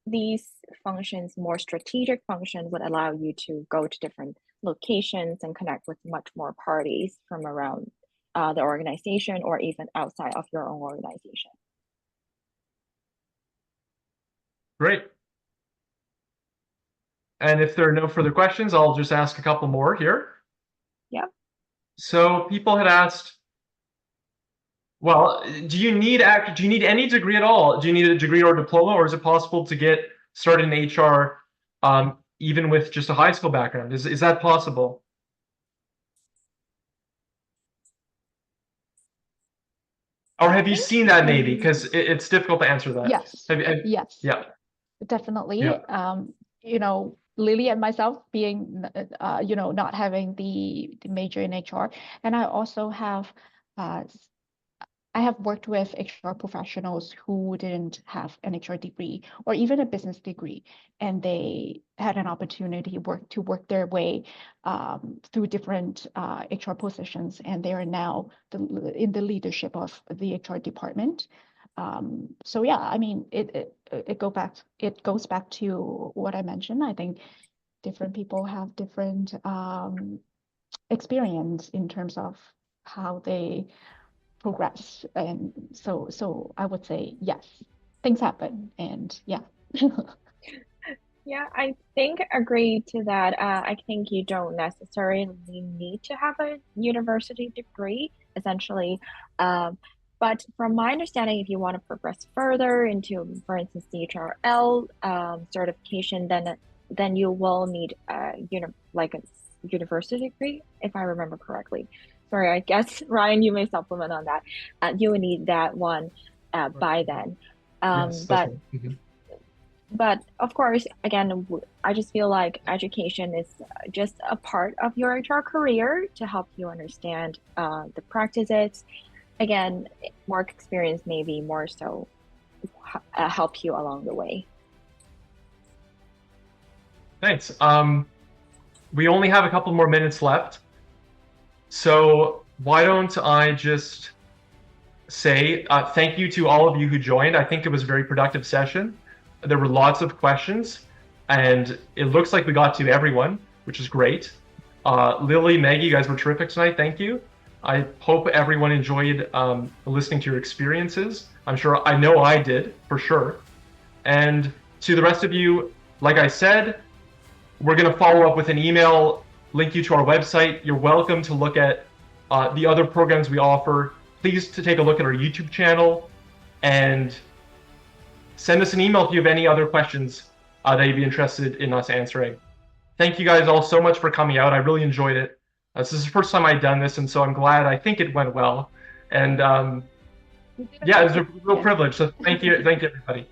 these functions, more strategic function, would allow you to go to different locations and connect with much more parties from around the organization or even outside of your own organization. Great. And if there are no further questions, I'll just ask a couple more here. Yeah. So people had asked, well, do you need any degree at all? Do you need a degree or diploma, or is it possible to get started in HR even with just a high school background? Is that possible? Or have you seen that maybe? Because it's difficult to answer that. Yes. Yes. Yeah. Definitely. Yeah. Lily and myself being, not having the major in HR, and I also have, I have worked with HR professionals who didn't have an HR degree or even a business degree, and they had an opportunity to work their way through different HR positions, and they are now in the leadership of the HR department. So yeah, I mean, it goes back to what I mentioned. I think different people have different experience in terms of how they progress, and so I would say yes, things happen, and yeah. Yeah, I think agree to that. I think you don't necessarily need to have a university degree, essentially. But from my understanding, if you want to progress further into, for instance, the HRL certification, then you will need a university degree, if I remember correctly. Sorry, I guess Ryan, you may supplement on that. You will need that one by then. Yes, but of course, again, I just feel like education is just a part of your HR career to help you understand the practices. Again, work experience maybe more so help you along the way. Thanks. We only have a couple more minutes left. So why don't I just say thank you to all of you who joined. I think it was a very productive session. There were lots of questions, and it looks like we got to everyone, which is great. Lily, Maggie, you guys were terrific tonight. Thank you. I hope everyone enjoyed listening to your experiences. I know I did, for sure. And to the rest of you, like I said, we're going to follow up with an email, link you to our website. You're welcome to look at the other programs we offer. Please to take a look at our YouTube channel and send us an email if you have any other questions that you'd be interested in us answering. Thank you guys all so much for coming out. I really enjoyed it. This is the first time I've done this, and so I'm glad. I think it went well. And yeah, it was a real privilege. So thank you everybody.